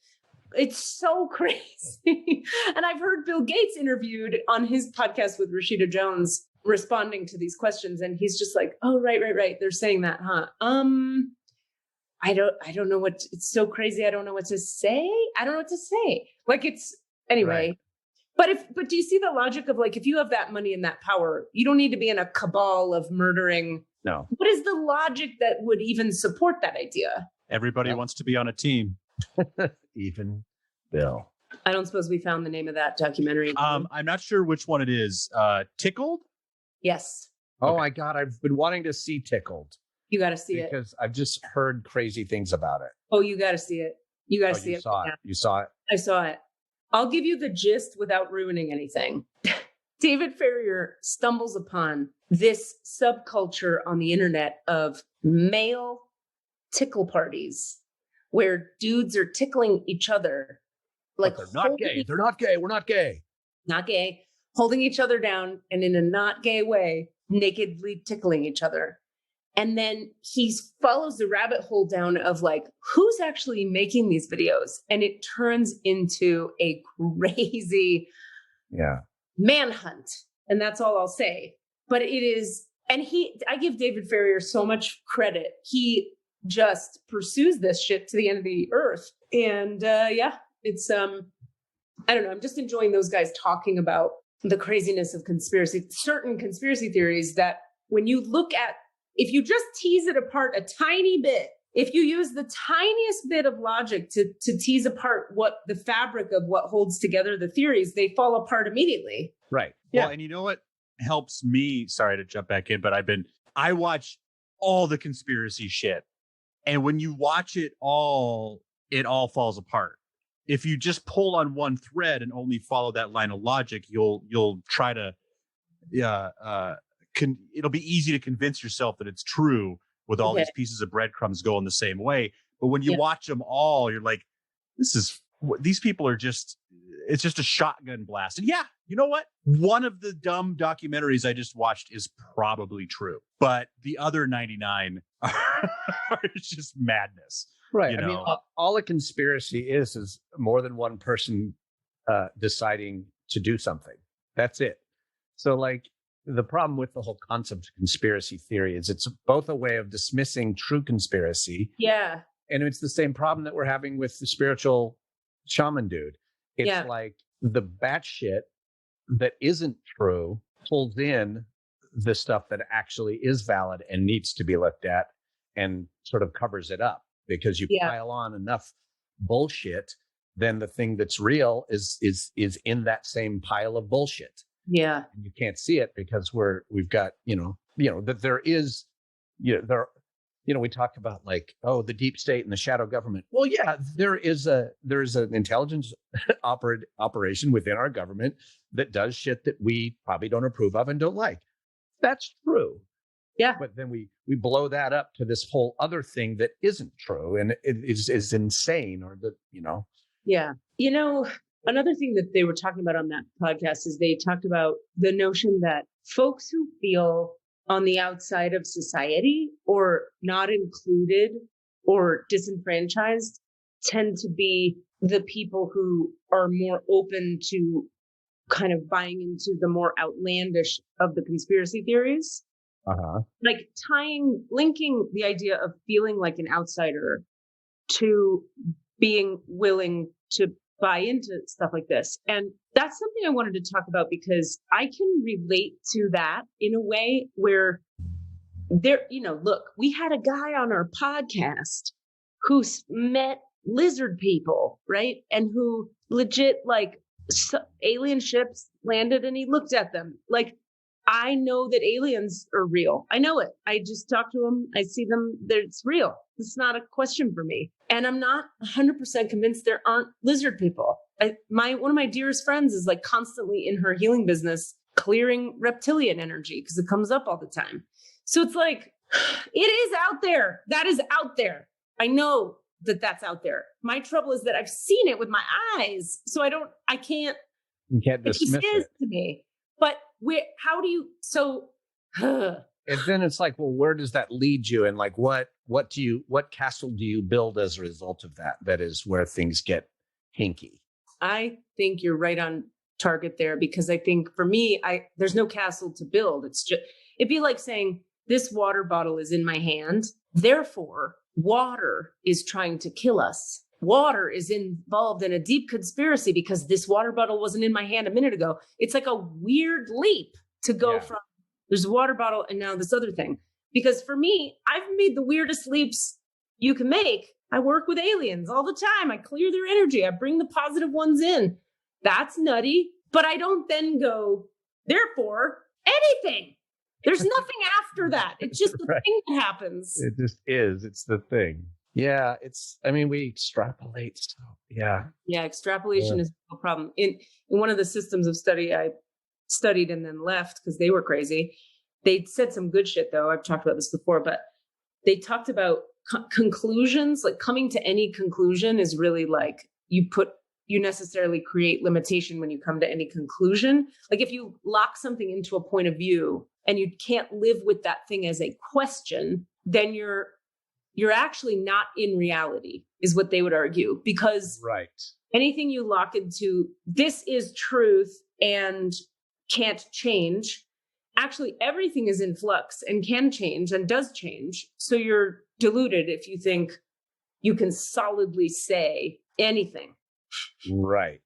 It's so crazy. And I've heard Bill Gates interviewed on his podcast with Rashida Jones responding to these questions. And he's just like, oh, right. They're saying that, huh? I don't know it's so crazy. I don't know what to say. Like anyway. Right. But do you see the logic of like, if you have that money and that power, you don't need to be in a cabal of murdering. No. What is the logic that would even support that idea? Everybody wants to be on a team. Even Bill. I don't suppose we found the name of that documentary. I'm not sure which one it is. Tickled? Yes. Oh my God. I've been wanting to see Tickled. You got to see it. Because I've just heard crazy things about it. Oh, you got to see it. You got to see it. You saw it? I saw it. I'll give you the gist without ruining anything. David Farrier stumbles upon this subculture on the internet of male tickle parties where dudes are tickling each other. Like but they're not gay. They're not gay. We're not gay. Not gay. Holding each other down and in a not gay way, nakedly tickling each other. And then he follows the rabbit hole down of like, who's actually making these videos? And it turns into a crazy manhunt. And that's all I'll say. But it is, and I give David Farrier so much credit. He just pursues this shit to the end of the earth. And it's, I don't know, I'm just enjoying those guys talking about the craziness of certain conspiracy theories that when you look at, if you just tease it apart a tiny bit, if you use the tiniest bit of logic to tease apart what the fabric of what holds together the theories, they fall apart immediately. Right. Yeah. Well, and you know what helps me? Sorry to jump back in, but I watch all the conspiracy shit. And when you watch it all falls apart. If you just pull on one thread and only follow that line of logic, you'll try to, it'll be easy to convince yourself that it's true with all these pieces of breadcrumbs going the same way. But when you watch them all, you're like, these people are just, it's just a shotgun blast. And yeah, you know what? One of the dumb documentaries I just watched is probably true, but the other 99 are just madness. Right. You know? I mean, all a conspiracy is more than one person deciding to do something. That's it. So like, the problem with the whole concept of conspiracy theory is it's both a way of dismissing true conspiracy. Yeah. And it's the same problem that we're having with the spiritual shaman dude. It's like the batshit that isn't true pulls in the stuff that actually is valid and needs to be looked at and sort of covers it up because you pile on enough bullshit, then the thing that's real is in that same pile of bullshit. Yeah. And you can't see it because we've got, that there is, we talk about like, oh, the deep state and the shadow government. Well, yeah, there's an intelligence operation within our government that does shit that we probably don't approve of and don't like. That's true. Yeah. But then we blow that up to this whole other thing that isn't true, and it is insane, or Yeah. Another thing that they were talking about on that podcast is they talked about the notion that folks who feel on the outside of society or not included or disenfranchised tend to be the people who are more open to kind of buying into the more outlandish of the conspiracy theories. Like linking the idea of feeling like an outsider to being willing to buy into stuff like this. And that's something I wanted to talk about because I can relate to that in a way where look, we had a guy on our podcast who met lizard people, right? And who legit alien ships landed and he looked at them. Like, I know that aliens are real. I know it. I just talk to them. I see them. It's real. It's not a question for me. And I'm not 100% convinced there aren't lizard people. One of my dearest friends is like constantly in her healing business, clearing reptilian energy because it comes up all the time. So it's like, it is out there. That is out there. I know that that's out there. My trouble is that I've seen it with my eyes. So you can't dismiss it to me. But how do you, and then it's like, well, where does that lead you? And like, what castle do you build as a result of that? That is where things get hinky. I think you're right on target there, because I think for me, there's no castle to build. It'd be like saying this water bottle is in my hand. Therefore, water is trying to kill us. Water is involved in a deep conspiracy because this water bottle wasn't in my hand a minute ago. It's like a weird leap to go from there's a water bottle and now this other thing. Because for me, I've made the weirdest leaps you can make. I work with aliens all the time. I clear their energy. I bring the positive ones in. That's nutty. But I don't then go, therefore, anything. There's nothing after that. It's just the thing that happens. It just is. It's the thing. Yeah, we extrapolate. So yeah. Yeah, extrapolation is a problem. In one of the systems of study I studied and then left because they were crazy. They said some good shit though. I've talked about this before, but they talked about conclusions. Like coming to any conclusion is really like you necessarily create limitation when you come to any conclusion. Like if you lock something into a point of view and you can't live with that thing as a question, then you're actually not in reality, is what they would argue, because anything you lock into, this is truth and can't change. Actually, everything is in flux and can change and does change. So you're deluded if you think you can solidly say anything. Right.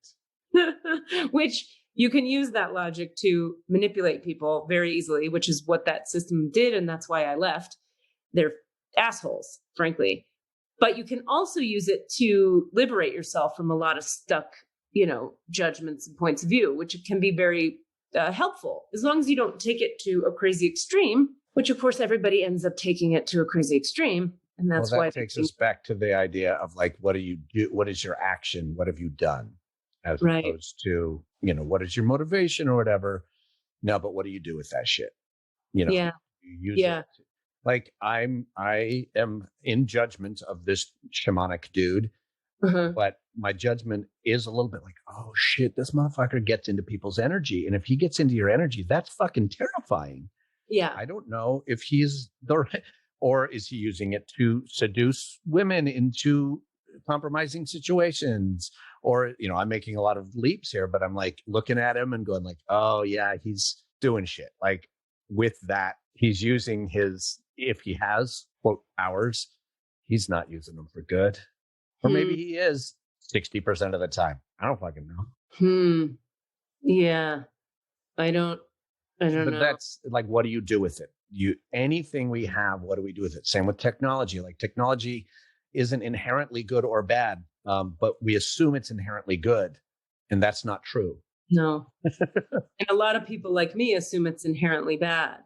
Which you can use that logic to manipulate people very easily, which is what that system did. And that's why I left. They're assholes, frankly. But you can also use it to liberate yourself from a lot of stuck, judgments and points of view, which can be very helpful, as long as you don't take it to a crazy extreme, which of course everybody ends up taking it to a crazy extreme. And that's why that takes us back to the idea of like, what do you do? What is your action? What have you done? As opposed to, what is your motivation or whatever? No, but what do you do with that shit? You use it. Like I am in judgment of this shamanic dude, but my judgment is a little bit like, oh shit, this motherfucker gets into people's energy. And if he gets into your energy, that's fucking terrifying. Yeah. I don't know if he's or is he using it to seduce women into compromising situations? Or, I'm making a lot of leaps here, but I'm like looking at him and going like, oh yeah, he's doing shit. Like with that, he's using if he has quote hours, he's not using them for good. Or maybe he is 60% of the time. I don't fucking know. Yeah. I don't know. But that's like, what do you do with it? Anything we have, what do we do with it? Same with technology. Like technology isn't inherently good or bad, but we assume it's inherently good. And that's not true. No. And a lot of people like me assume it's inherently bad.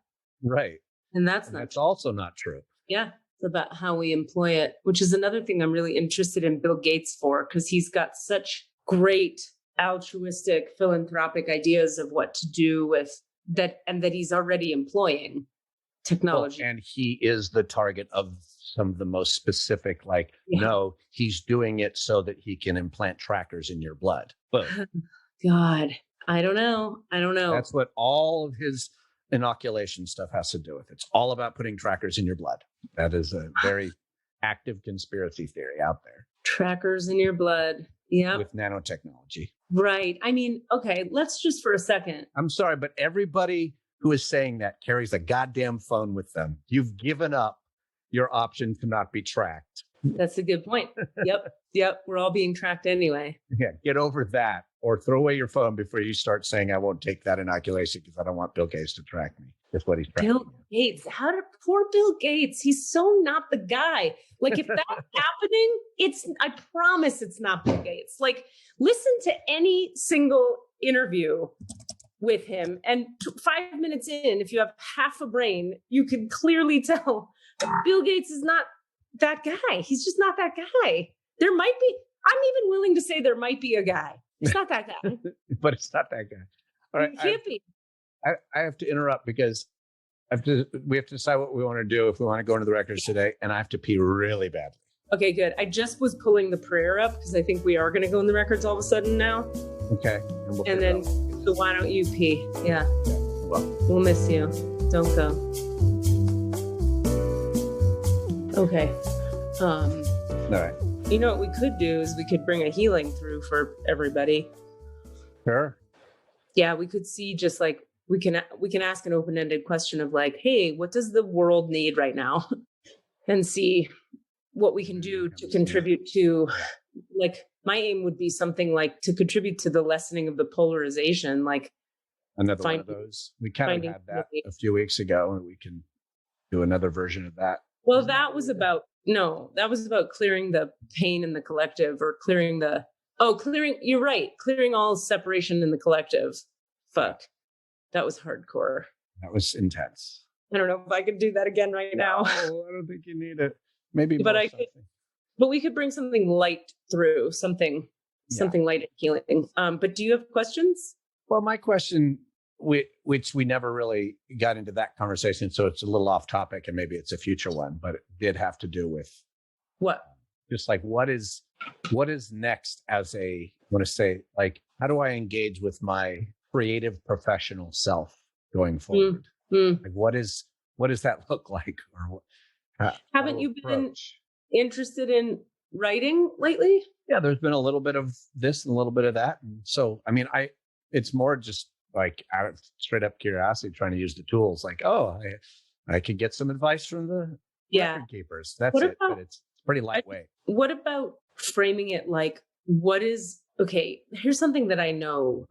Right. And that's also not true. Yeah. about how we employ it, which is another thing I'm really interested in Bill Gates for, because he's got such great altruistic, philanthropic ideas of what to do with that, and that he's already employing technology. Well, and he is the target of some of the most specific, like, no, he's doing it so that he can implant trackers in your blood. But God, I don't know. That's what all of his inoculation stuff has to do with. It's all about putting trackers in your blood. That is a very active conspiracy theory out there. Trackers in your blood. Yeah. With nanotechnology. Right. I mean, okay, let's just for a second. I'm sorry, but everybody who is saying that carries a goddamn phone with them. You've given up your option to not be tracked. That's a good point. Yep. We're all being tracked anyway. Yeah, get over that, or throw away your phone before you start saying, I won't take that inoculation because I don't want Bill Gates to track me. That's what he's tracking. Bill Gates. How did poor Bill Gates? He's so not the guy. Like, if that's happening, I promise it's not Bill Gates. Like, listen to any single interview with him, and 5 minutes in, if you have half a brain, you can clearly tell Bill Gates is not that guy. He's just not that guy. There might be, I'm even willing to say there might be a guy. It's not that guy. But it's not that guy. All right. It can't be. I have to interrupt because we have to decide what we want to do if we want to go into the records today, and I have to pee really badly. Okay, good. I just was pulling the prayer up because I think we are going to go in the records all of a sudden now. Okay. And then, so why don't you pee? Yeah. Well, we'll miss you. Don't go. Okay. All right. You know what we could do is we could bring a healing through for everybody. Sure. Yeah, we could see just like we can ask an open-ended question of like, hey, what does the world need right now? And see what we can do to contribute to, like, my aim would be something like to contribute to the lessening of the polarization, like another one of those. We kind of had that a few weeks ago, and we can do another version of that. Well, that was about clearing the pain in the collective, or you're right. Clearing all separation in the collective. Fuck. That was hardcore. That was intense. I don't know if I could do that again right now. No, I don't think you need it. Maybe, but we could bring something light through, something light and healing. But do you have questions? Well, my question, which we never really got into that conversation, so it's a little off topic, and maybe it's a future one, but it did have to do with what? Just like what is next as I want to say, like, how do I engage with my creative professional self going forward? Like, what does that look like? Or haven't you been interested in writing lately? Yeah, there's been a little bit of this and a little bit of that. And so, I mean, it's more just like out of straight up curiosity, trying to use the tools. Like, I could get some advice from the record keepers. That's it. But it's pretty lightweight. What about framing it like, here's something that I know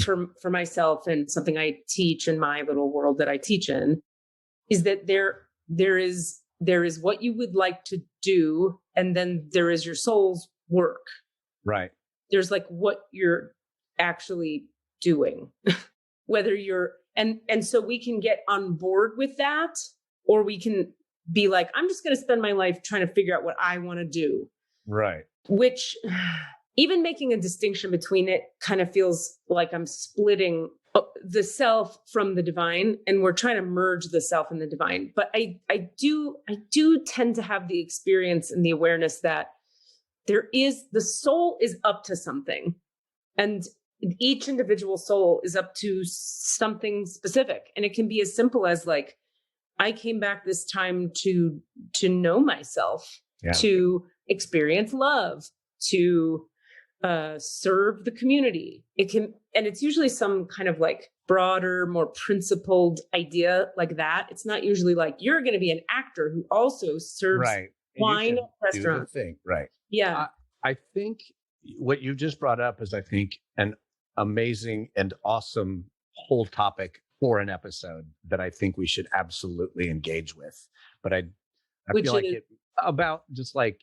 for myself, and something I teach in my little world that I teach in, is that there is what you would like to do, and then there is your soul's work. Right. There's like what you're actually doing, whether you're, and so we can get on board with that, or we can be like, I'm just going to spend my life trying to figure out what I want to do. Right. Which, even making a distinction between it kind of feels like I'm splitting the self from the divine, and we're trying to merge the self and the divine. But I do tend to have the experience and the awareness that the soul is up to something, and each individual soul is up to something specific. And it can be as simple as like, I came back this time to know myself, to experience love, to serve the community. And it's usually some kind of like broader, more principled idea like that. It's not usually like, you're going to be an actor who also serves wine at restaurants. Right. Yeah. I think what you just brought up is, I think, an amazing and awesome whole topic for an episode that I think we should absolutely engage with. But I feel like it about just like,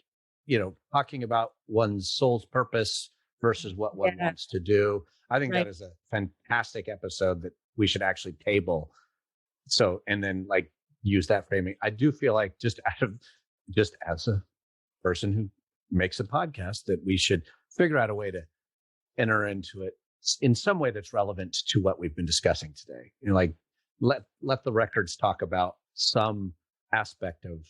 talking about one's soul's purpose versus what one wants to do. I think that is a fantastic episode that we should actually table. So, and then like use that framing. I do feel like, just out of just as a person who makes a podcast, that we should figure out a way to enter into it in some way that's relevant to what we've been discussing today. Like let the records talk about some aspect of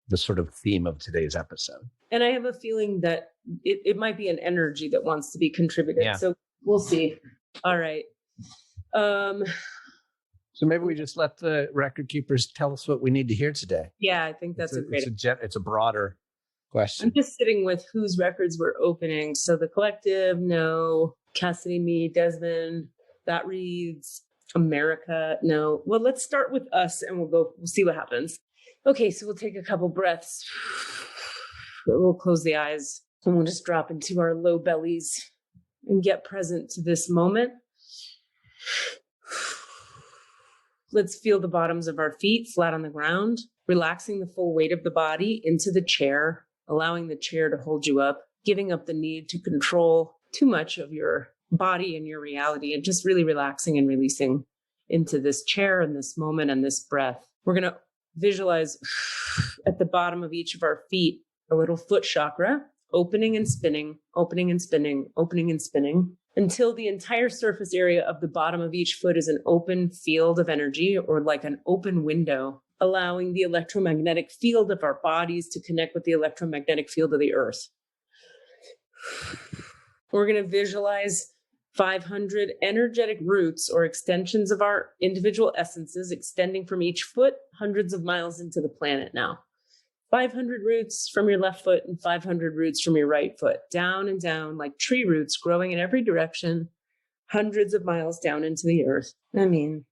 the sort of theme of today's episode. And I have a feeling that it might be an energy that wants to be contributed. Yeah. So we'll see. All right. So maybe we just let the record keepers tell us what we need to hear today. Yeah, I think that's it's a broader question. I'm just sitting with whose records we're opening. So the collective, no. Cassidy, me, Desmond, that reads. America, no. Well, let's start with us and we'll see what happens. Okay, so we'll take a couple breaths. We'll close the eyes and we'll just drop into our low bellies and get present to this moment. Let's feel the bottoms of our feet flat on the ground, relaxing the full weight of the body into the chair, allowing the chair to hold you up, giving up the need to control too much of your body and your reality, and just really relaxing and releasing into this chair and this moment and this breath. We're going to visualize at the bottom of each of our feet a little foot chakra, opening and spinning, opening and spinning, opening and spinning, until the entire surface area of the bottom of each foot is an open field of energy, or like an open window, allowing the electromagnetic field of our bodies to connect with the electromagnetic field of the earth. We're going to visualize 500 energetic roots or extensions of our individual essences extending from each foot hundreds of miles into the planet now. 500 roots from your left foot and 500 roots from your right foot, down and down like tree roots growing in every direction, hundreds of miles down into the earth. And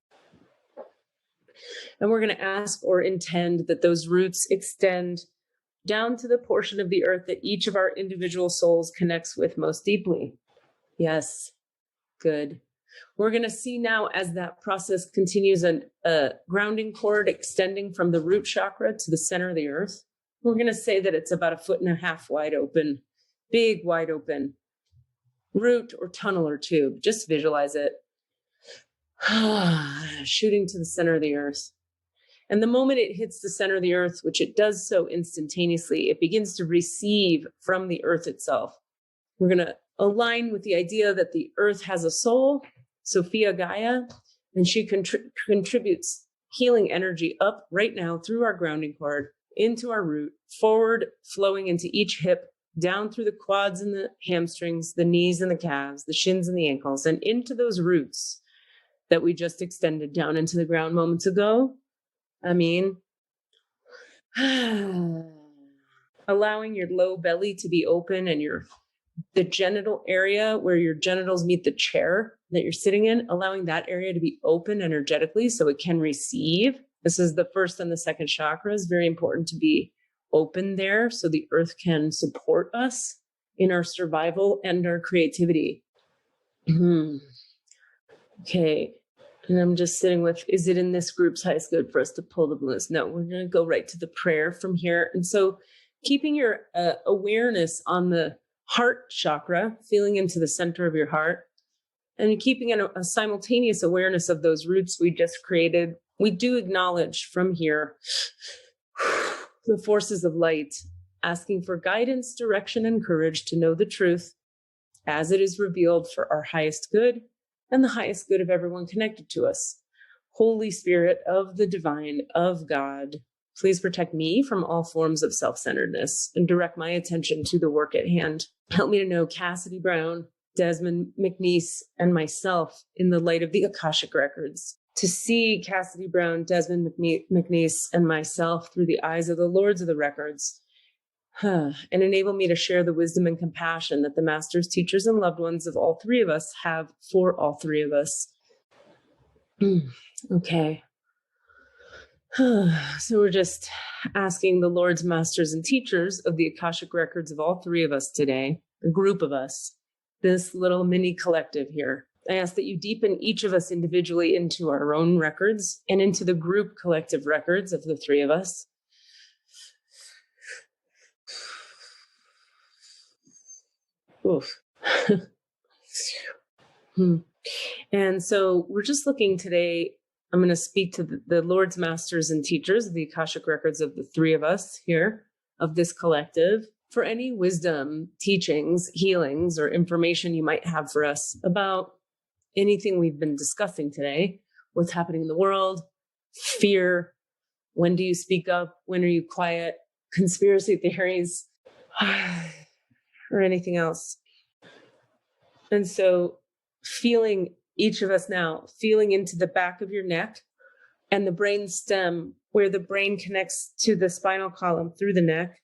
we're going to ask or intend that those roots extend down to the portion of the earth that each of our individual souls connects with most deeply. Yes, good. We're going to see now as that process continues a grounding cord extending from the root chakra to the center of the earth. We're going to say that it's about 1.5 feet wide open, big, wide open root or tunnel or tube. Just visualize it. Shooting to the center of the earth. And the moment it hits the center of the earth, which it does so instantaneously, it begins to receive from the earth itself. We're going to align with the idea that the earth has a soul, Sophia Gaia, and she contributes healing energy up right now through our grounding cord, into our root, forward, flowing into each hip, down through the quads and the hamstrings, the knees and the calves, the shins and the ankles, and into those roots that we just extended down into the ground moments ago. Allowing your low belly to be open and the genital area where your genitals meet the chair that you're sitting in, allowing that area to be open energetically so it can receive. This is the first and the second chakras. Very important to be open there so the earth can support us in our survival and our creativity. Okay. And I'm just sitting with, is it in this group's highest good for us to pull the balloons? No, we're going to go right to the prayer from here. And so keeping your awareness on the heart chakra, feeling into the center of your heart, and keeping a simultaneous awareness of those roots we just created, we do acknowledge from here the forces of light, asking for guidance, direction, and courage to know the truth as it is revealed for our highest good and the highest good of everyone connected to us. Holy Spirit of the divine, of God, please protect me from all forms of self-centeredness and direct my attention to the work at hand. Help me to know Cassidy Brown, Desmond McNeese, and myself in the light of the Akashic records. To see Cassidy Brown, Desmond McNeese, and myself through the eyes of the Lords of the Records, and enable me to share the wisdom and compassion that the masters, teachers, and loved ones of all three of us have for all three of us. Okay. So we're just asking the Lords, masters, and teachers of the Akashic records of all three of us today, a group of us, this little mini collective here. I ask that you deepen each of us individually into our own records and into the group collective records of the three of us. Oof. And so we're just looking today, I'm going to speak to the Lords, Masters, and Teachers of the Akashic records of the three of us here. of this collective for any wisdom, teachings, healings, or information you might have for us about anything we've been discussing today, what's happening in the world, fear, when do you speak up, when are you quiet, conspiracy theories, or anything else. And so feeling each of us now, feeling into the back of your neck and the brain stem where the brain connects to the spinal column through the neck.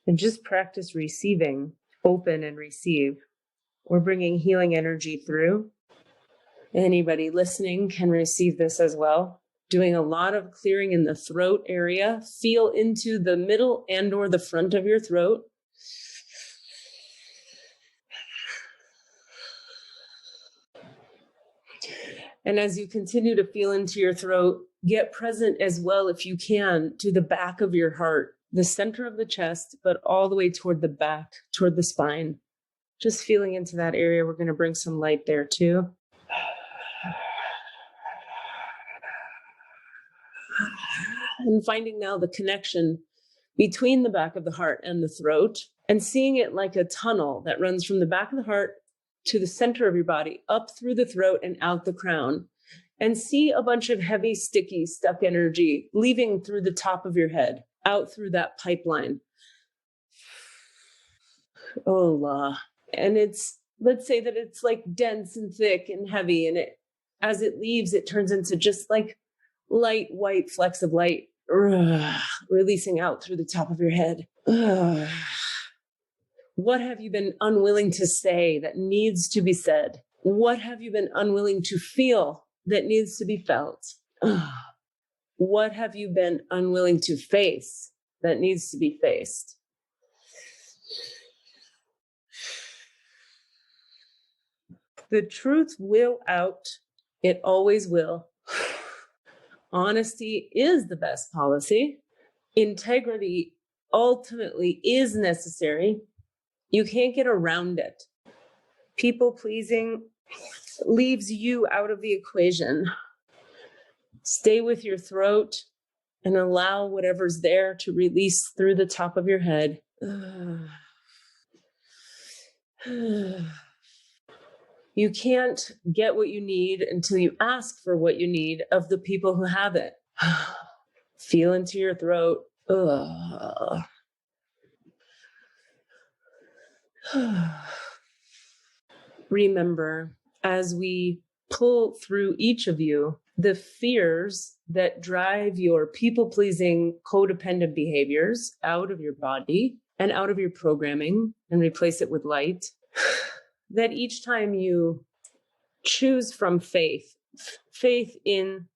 And just practice receiving, open and receive. We're bringing healing energy through. Anybody listening can receive this as well. Doing a lot of clearing in the throat area. Feel into the middle and or the front of your throat. And as you continue to feel into your throat, get present as well, if you can, to the back of your heart, the center of the chest, but all the way toward the back, toward the spine. Just feeling into that area. We're going to bring some light there too. And finding now the connection between the back of the heart and the throat, and seeing it like a tunnel that runs from the back of the heart to the center of your body, up through the throat and out the crown. And see a bunch of heavy, sticky, stuck energy leaving through the top of your head, out through that pipeline. Oh, and let's say that it's like dense and thick and heavy, and as it leaves, it turns into just like light white flecks of light, releasing out through the top of your head. What have you been unwilling to say that needs to be said? What have you been unwilling to feel that needs to be felt? What have you been unwilling to face that needs to be faced? The truth will out. It always will. Honesty is the best policy. Integrity ultimately is necessary. You can't get around it. People pleasing leaves you out of the equation. Stay with your throat and allow whatever's there to release through the top of your head. You can't get what you need until you ask for what you need of the people who have it. Feel into your throat. Remember, as we pull through each of you, the fears that drive your people-pleasing, codependent behaviors out of your body and out of your programming and replace it with light, that each time you choose from faith in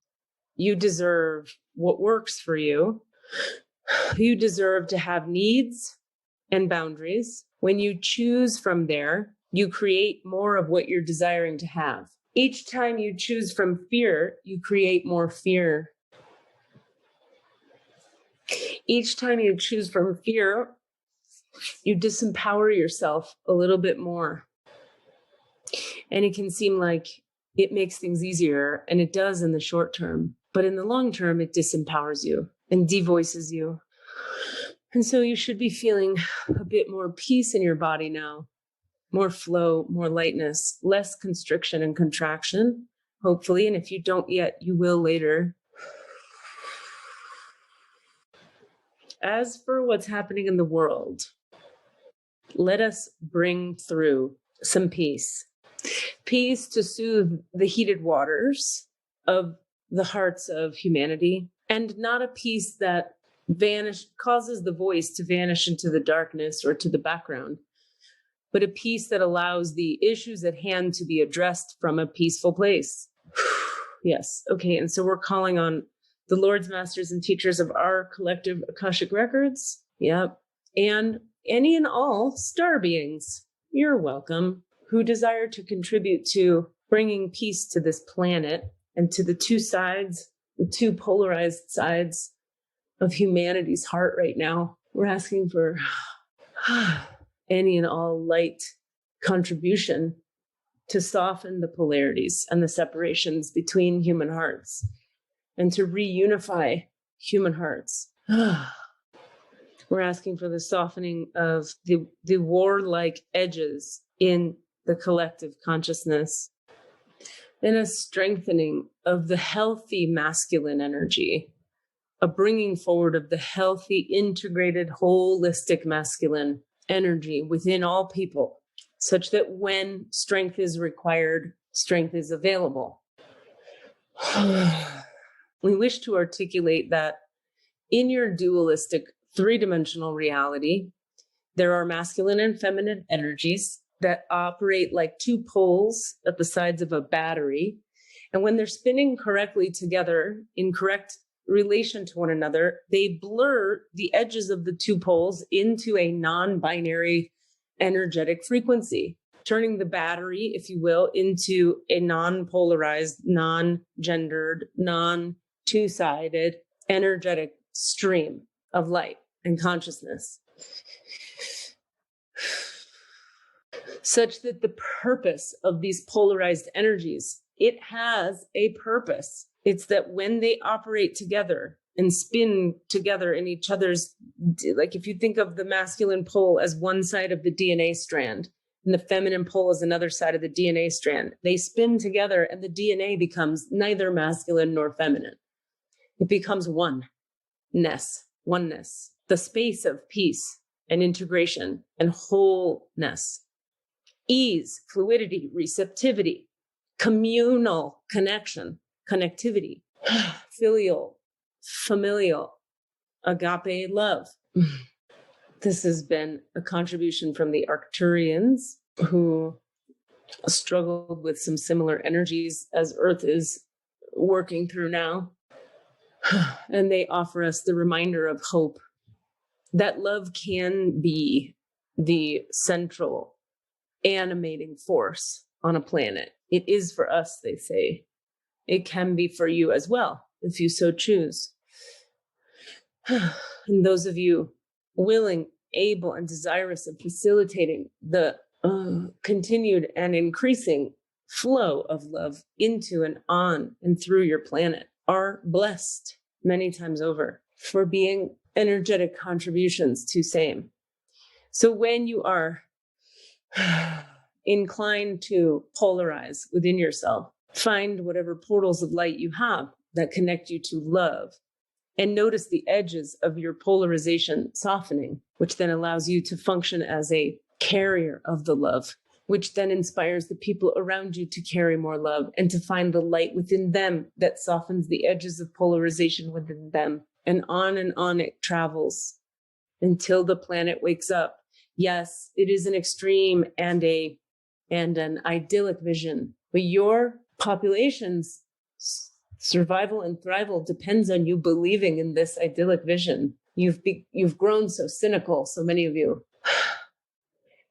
you deserve what works for you, you deserve to have needs and boundaries. When you choose from there, you create more of what you're desiring to have. Each time you choose from fear, you create more fear. Each time you choose from fear, you disempower yourself a little bit more. And it can seem like it makes things easier, and it does in the short term. But in the long term, it disempowers you and devoices you. And so you should be feeling a bit more peace in your body now, more flow, more lightness, less constriction and contraction, hopefully. And if you don't yet, you will later. As for what's happening in the world, let us bring through some peace. Peace to soothe the heated waters of the hearts of humanity, and not a peace that causes the voice to vanish into the darkness or to the background, but a peace that allows the issues at hand to be addressed from a peaceful place. Yes. Okay. And so we're calling on the Lords, Masters, and Teachers of our collective Akashic records. Yep. And any and all star beings, you're welcome, who desire to contribute to bringing peace to this planet and to the two sides, the two polarized sides of humanity's heart right now. We're asking for any and all light contribution to soften the polarities and the separations between human hearts and to reunify human hearts. We're asking for the softening of the warlike edges in the collective consciousness, and a strengthening of the healthy masculine energy, a bringing forward of the healthy, integrated, holistic masculine energy within all people, such that when strength is required, strength is available. We wish to articulate that in your dualistic three-dimensional reality, there are masculine and feminine energies that operate like two poles at the sides of a battery. And when they're spinning correctly together in correct relation to one another, they blur the edges of the two poles into a non-binary energetic frequency, turning the battery, if you will, into a non-polarized, non-gendered, non-two-sided energetic stream of light and consciousness, such that the purpose of these polarized energies, it has a purpose. It's that when they operate together and spin together in each other's, like if you think of the masculine pole as one side of the DNA strand and the feminine pole as another side of the DNA strand, they spin together and the DNA becomes neither masculine nor feminine. It becomes oneness, the space of peace and integration and wholeness, ease, fluidity, receptivity, communal connection, connectivity, filial, familial, agape love. This has been a contribution from the Arcturians, who struggled with some similar energies as Earth is working through now. And they offer us the reminder of hope, that love can be the central animating force on a planet. It is for us, they say. It can be for you as well, if you so choose. And those of you willing, able, and desirous of facilitating the continued and increasing flow of love into and on and through your planet are blessed many times over for being energetic contributions to same. So when you are inclined to polarize within yourself, find whatever portals of light you have that connect you to love, and notice the edges of your polarization softening, which then allows you to function as a carrier of the love, which then inspires the people around you to carry more love and to find the light within them that softens the edges of polarization within them. And on it travels until the planet wakes up. Yes, it is an extreme and an idyllic vision, but your population's survival and thrival depends on you believing in this idyllic vision. You've grown so cynical, so many of you,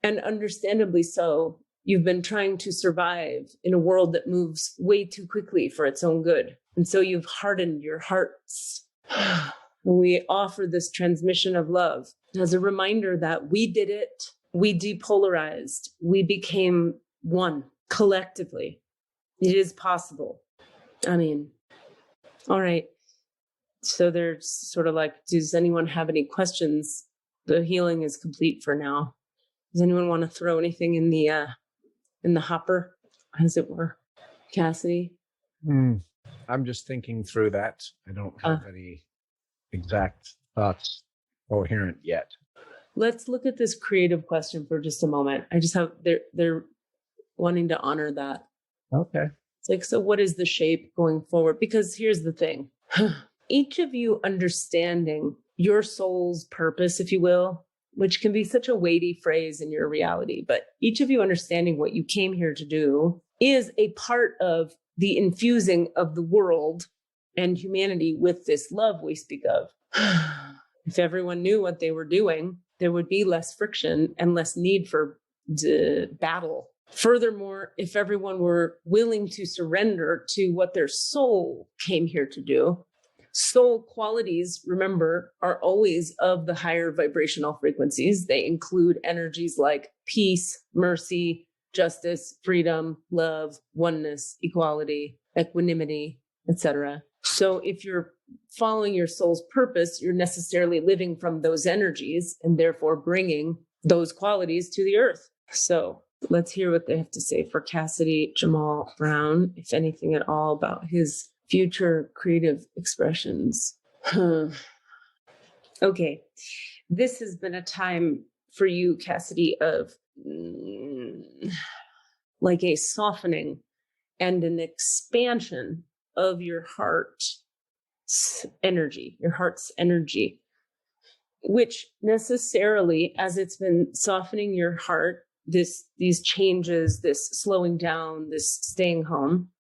and understandably so. You've been trying to survive in a world that moves way too quickly for its own good, and so you've hardened your hearts. We offer this transmission of love as a reminder that we did it. We depolarized. We became one collectively. It is possible. I mean, all right. So there's sort of like, does anyone have any questions? The healing is complete for now. Does anyone want to throw anything in the hopper, as it were? Cassidy? I'm just thinking through that. I don't have any exact thoughts coherent yet. Let's look at this creative question for just a moment. I just have, they're wanting to honor that. Okay. It's like, so what is the shape going forward? Because here's the thing. Each of you understanding your soul's purpose, if you will, which can be such a weighty phrase in your reality, but each of you understanding what you came here to do is a part of the infusing of the world and humanity with this love we speak of. If everyone knew what they were doing, there would be less friction and less need for battle. Furthermore, if everyone were willing to surrender to what their soul came here to do, soul qualities, remember, are always of the higher vibrational frequencies. They include energies like peace, mercy, justice, freedom, love, oneness, equality, equanimity, etc. So if you're following your soul's purpose, you're necessarily living from those energies and therefore bringing those qualities to the earth. So let's hear what they have to say for Cassidy Jamal Brown, if anything at all, about his future creative expressions. Okay. This has been a time for you, Cassidy, of like a softening and an expansion of your heart's energy, which necessarily, as it's been softening your heart, these changes, this slowing down, this staying home,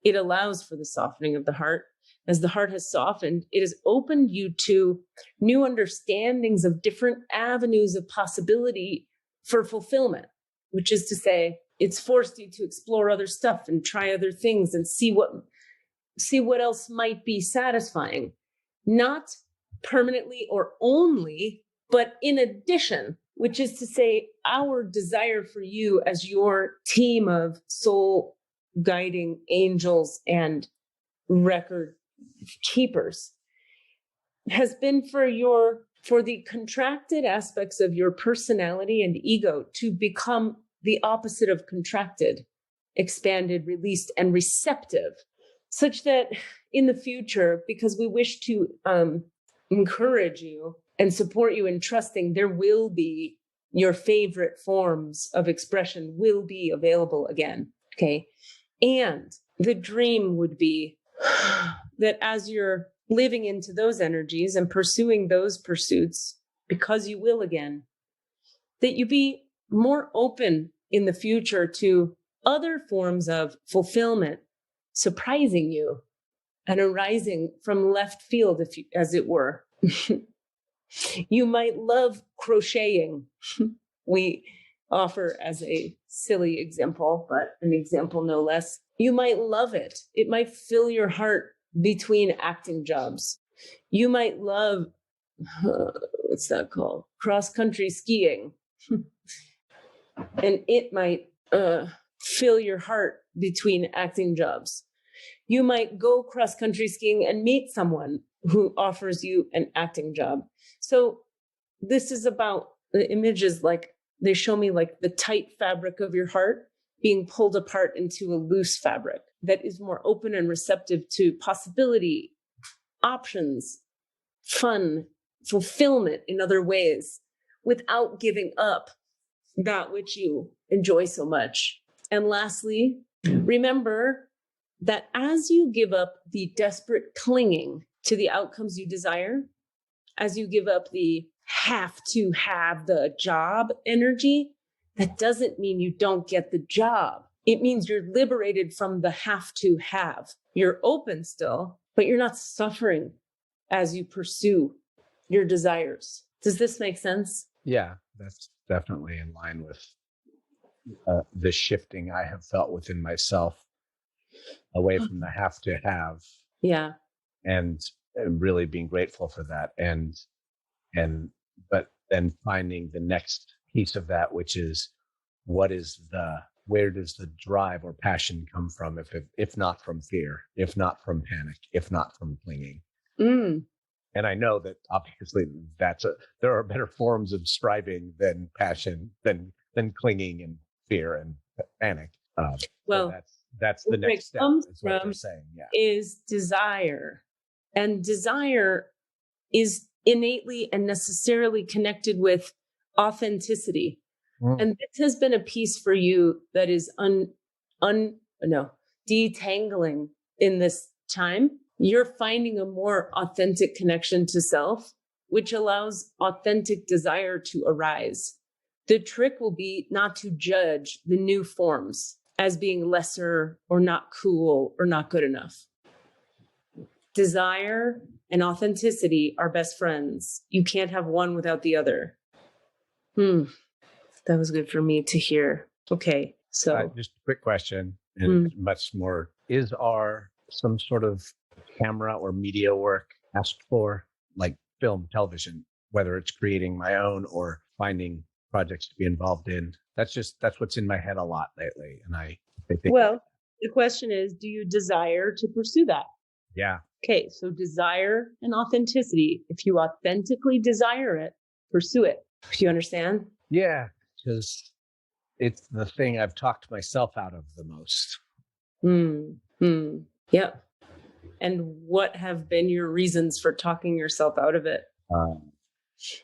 it allows for the softening of the heart. As the heart has softened, it has opened you to new understandings of different avenues of possibility for fulfillment, which is to say, it's forced you to explore other stuff and try other things and see what else might be satisfying, not permanently or only, but in addition, which is to say, our desire for you as your team of soul guiding angels and record keepers has been for the contracted aspects of your personality and ego to become the opposite of contracted, expanded, released, and receptive, such that in the future, because we wish to encourage you and support you in trusting, there will be your favorite forms of expression will be available again. Okay. And the dream would be that as you're living into those energies and pursuing those pursuits, because you will again, that you be more open in the future to other forms of fulfillment, surprising you and arising from left field, as it were. You might love crocheting. We offer as a silly example, but an example no less. You might love it. It might fill your heart between acting jobs. You might love, what's that called? Cross-country skiing. And it might fill your heart between acting jobs. You might go cross-country skiing and meet someone who offers you an acting job. So this is about the images, like they show me like the tight fabric of your heart being pulled apart into a loose fabric that is more open and receptive to possibility, options, fun, fulfillment in other ways, without giving up that which you enjoy so much. And lastly, remember that as you give up the desperate clinging to the outcomes you desire, as you give up the have to have the job energy, that doesn't mean you don't get the job. It means you're liberated from the have to have. You're open still, but you're not suffering as you pursue your desires. Does this make sense? Yeah, that's definitely in line with the shifting I have felt within myself away from the have to have. Yeah. And really being grateful for that. But then finding the next piece of that, which is where does the drive or passion come from? If not from fear, if not from panic, if not from clinging. Mm. And I know that obviously there are better forms of striving than passion, than clinging and fear and panic. Well, so that's the next step. Is what they're saying. Yeah, is desire, and desire is innately and necessarily connected with authenticity. And this has been a piece for you that is detangling in this time. You're finding a more authentic connection to self, which allows authentic desire to arise. The trick will be not to judge the new forms as being lesser or not cool or not good enough. Desire and authenticity are best friends. You can't have one without the other. That was good for me to hear. Okay, so just a quick question, and much more. Is some sort of camera or media work asked for, like film, television, whether it's creating my own or finding projects to be involved in? That's what's in my head a lot lately, and I think. Well, the question is, do you desire to pursue that? Yeah, Okay, so desire and authenticity. If you authentically desire it, pursue it. Do you understand? Yeah, because it's the thing I've talked myself out of the most. Yep. And what have been your reasons for talking yourself out of it?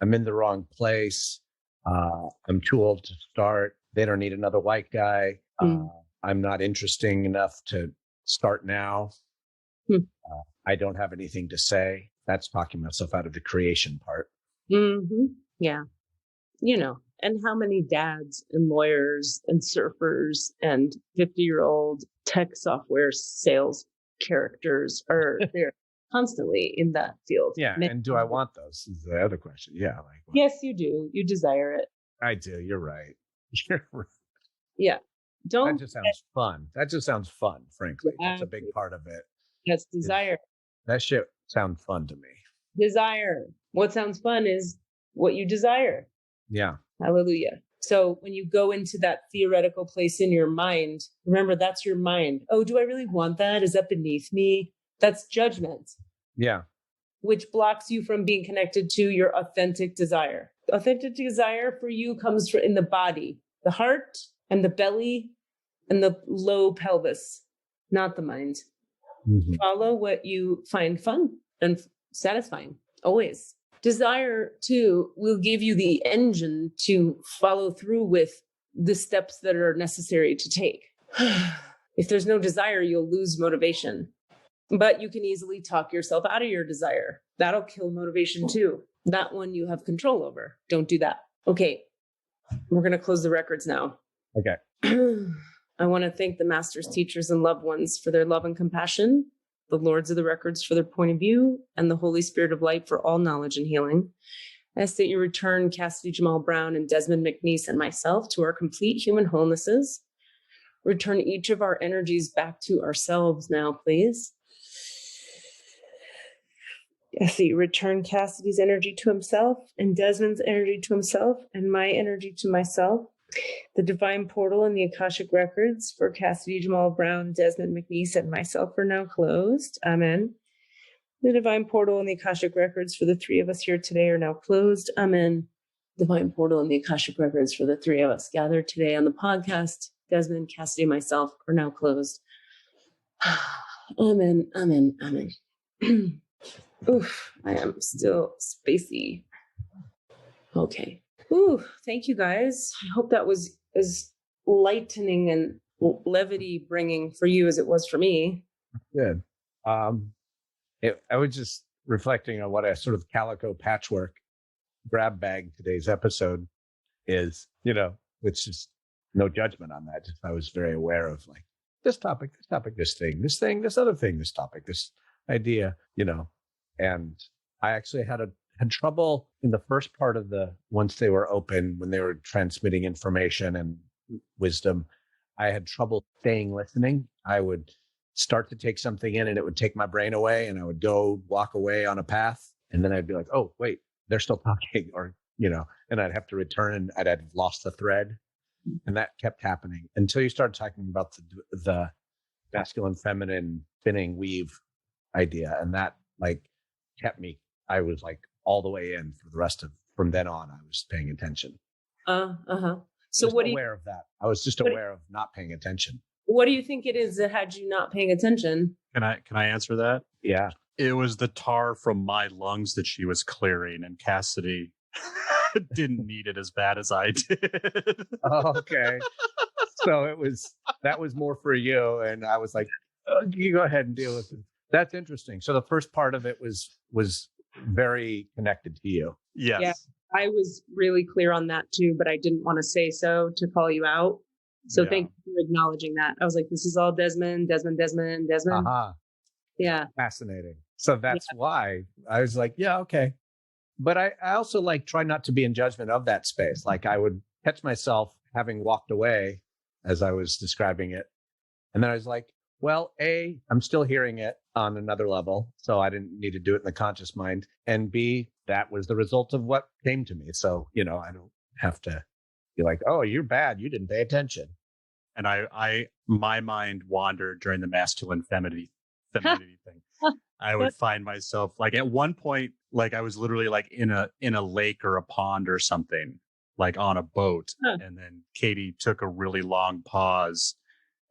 I'm in the wrong place. I'm too old to start. They don't need another white guy. I'm not interesting enough to start now. I don't have anything to say. That's talking myself out of the creation part. Yeah. And how many dads and lawyers and surfers and 50-year-old tech software sales characters are there constantly in that field? Yeah. And do I want those is the other question. Yeah. Like, well, yes, you do. You desire it. I do. You're right. You're right. Yeah. That just sounds fun. That just sounds fun, frankly. That's a big part of it. That's desire. That shit sounds fun to me. Desire. What sounds fun is what you desire. Yeah. Hallelujah. So when you go into that theoretical place in your mind, remember that's your mind. Oh, do I really want that? Is that beneath me? That's judgment. Yeah. Which blocks you from being connected to your authentic desire. Authentic desire for you comes in the body, the heart and the belly and the low pelvis, not the mind. Follow what you find fun and satisfying, always. Desire, too, will give you the engine to follow through with the steps that are necessary to take. If there's no desire, you'll lose motivation. But you can easily talk yourself out of your desire. That'll kill motivation, too. That one you have control over. Don't do that. Okay, we're going to close the records now. Okay. I want to thank the masters, teachers, and loved ones for their love and compassion, the lords of the records for their point of view, and the Holy Spirit of light for all knowledge and healing. I ask that you return Cassidy Jamal Brown and Desmond McNeese and myself to our complete human wholenesses. Return each of our energies back to ourselves now, please. I ask that you return Cassidy's energy to himself and Desmond's energy to himself and my energy to myself. The divine portal and the Akashic records for Cassidy Jamal Brown, Desmond McNeese, and myself are now closed. Amen. The divine portal and the Akashic records for the three of us here today are now closed. Amen. Divine portal and the Akashic records for the three of us gathered today on the podcast, Desmond, Cassidy, and myself, are now closed. Amen. Amen. Amen. Oof, I am still spacey. Okay. Ooh, thank you guys. I hope that was as lightening and levity bringing for you as it was for me. Good. I was just reflecting on what a sort of calico patchwork grab bag today's episode is, which is no judgment on that. Just I was very aware of like this topic, this thing, this other thing, this topic, this idea, and I actually had trouble in the first part of once they were open, when they were transmitting information and wisdom, I had trouble staying listening. I would start to take something in and it would take my brain away and I would go walk away on a path. And then I'd be like, oh, wait, they're still talking, or, and I'd have to return and I'd have lost the thread. And that kept happening until you started talking about the masculine, feminine spinning weave idea. And that kept me, I was all the way in for the rest of, from then on, I was paying attention. So what do you, aware of that? I was just aware of not paying attention. What do you think it is that had you not paying attention? Can I answer that? Yeah. It was the tar from my lungs that she was clearing, and Cassidy didn't need it as bad as I did. Oh, okay. So that was more for you, and I was like, oh, you go ahead and deal with it. That's interesting. So the first part of it was very connected to you. Yes. Yeah, I was really clear on that too, but I didn't want to say so to call you out. So thank you for acknowledging that. I was like, this is all Desmond. Uh-huh. Yeah. Fascinating. So that's why I was like, yeah, okay. But I also try not to be in judgment of that space. I would catch myself having walked away as I was describing it. And then I was like, well, A, I'm still hearing it on another level. So I didn't need to do it in the conscious mind. And B, that was the result of what came to me. So, I don't have to be like, oh, you're bad. You didn't pay attention. And my mind wandered during the masculine femininity thing. I would find myself like at one point, like I was literally like in a lake or a pond or something, like on a boat. Huh. And then Katie took a really long pause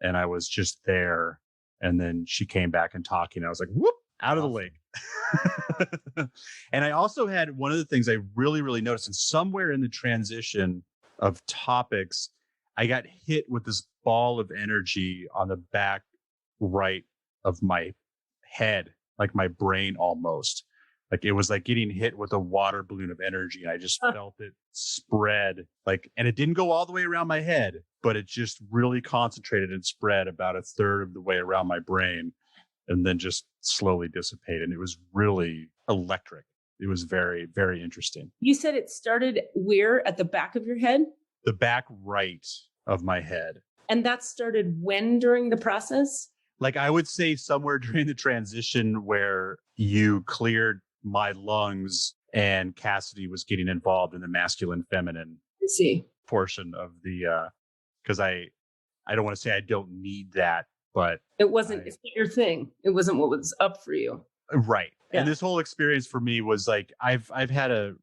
and I was just there. And then she came back and talking. I was like, whoop, out of the lake. And I also had one of the things I really, really noticed, and somewhere in the transition of topics, I got hit with this ball of energy on the back right of my head, like my brain almost. Like it was like getting hit with a water balloon of energy. And I just felt it spread like, and it didn't go all the way around my head, but it just really concentrated and spread about a third of the way around my brain and then just slowly dissipated. And it was really electric. It was very, very interesting. You said it started where? At the back of your head? The back right of my head. And that started when during the process? Like I would say somewhere during the transition where you cleared my lungs and Cassidy was getting involved in the masculine feminine portion of the because I don't want to say I don't need that, but it wasn't it's not your thing. It wasn't what was up for you. Right. Yeah. And this whole experience for me was like I've had a,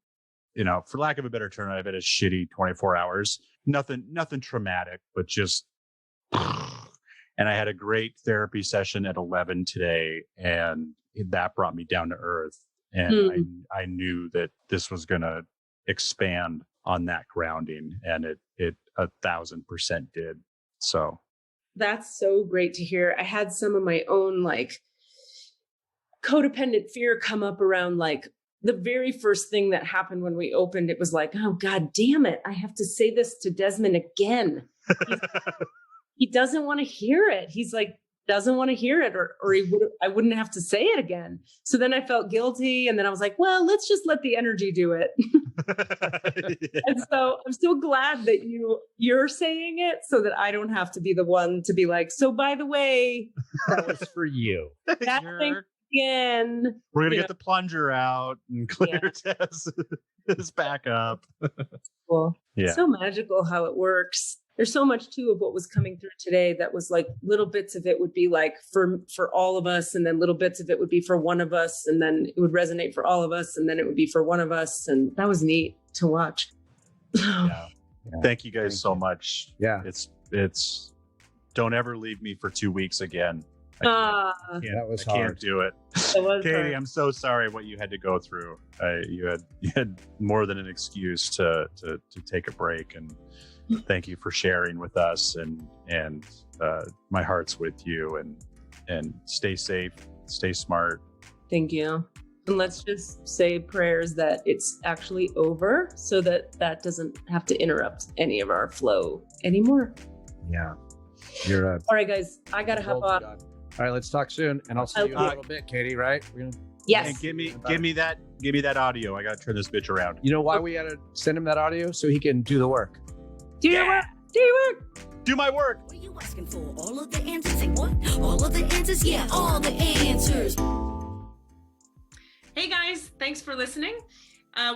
you know, for lack of a better term, I've had a shitty 24 hours. Nothing traumatic, but just and I had a great therapy session at 11 today, and that brought me down to earth. And I knew that this was going to expand on that grounding, and it 1,000% did. So that's so great to hear. I had some of my own like codependent fear come up around like the very first thing that happened when we opened. It was like, oh God damn it, I have to say this to Desmond again. He doesn't want to hear it. He's like, doesn't want to hear it, or I wouldn't have to say it again. So then I felt guilty, and then I was like, well, let's just let the energy do it. Yeah. And so I'm so glad that you're saying it so that I don't have to be the one to be like, so by the way, that was for you. That thing again. We're gonna get the plunger out and clear this back up. Cool. Yeah. So magical how it works. There's so much too of what was coming through today that was like little bits of it would be like for all of us, and then little bits of it would be for one of us, and then it would resonate for all of us, and then it would be for one of us, and that was neat to watch. Yeah. Thank you guys so much. Yeah. It's don't ever leave me for 2 weeks again. That was hard. I can't do it. Katie, hard. I'm so sorry what you had to go through. You had more than an excuse to take a break, and thank you for sharing with us, and my heart's with you, and stay safe, stay smart. Thank you. And let's just say prayers that it's actually over so that doesn't have to interrupt any of our flow anymore. Yeah. You're all right, guys, I got to hop off. All right, let's talk soon, and I'll see you in a little bit, Katie, right? Yes. And give me that audio. I got to turn this bitch around. You know why we had to send him that audio? So he can do the work. Do your work. Do your work. Do my work. What are you asking for? All of the answers? Say what? All of the answers? Yeah, all the answers. Hey guys, thanks for listening.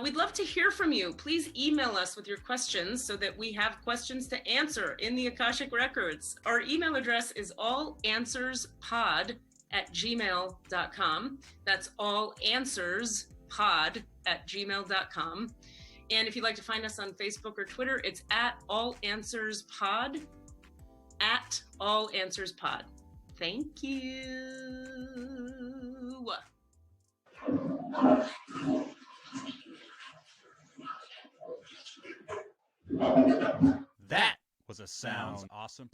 We'd love to hear from you. Please email us with your questions so that we have questions to answer in the Akashic Records. Our email address is allanswerspod@gmail.com. That's allanswerspod@gmail.com. And if you'd like to find us on Facebook or Twitter, it's @allanswerspod, @allanswerspod. Thank you. That was a Sounds Awesome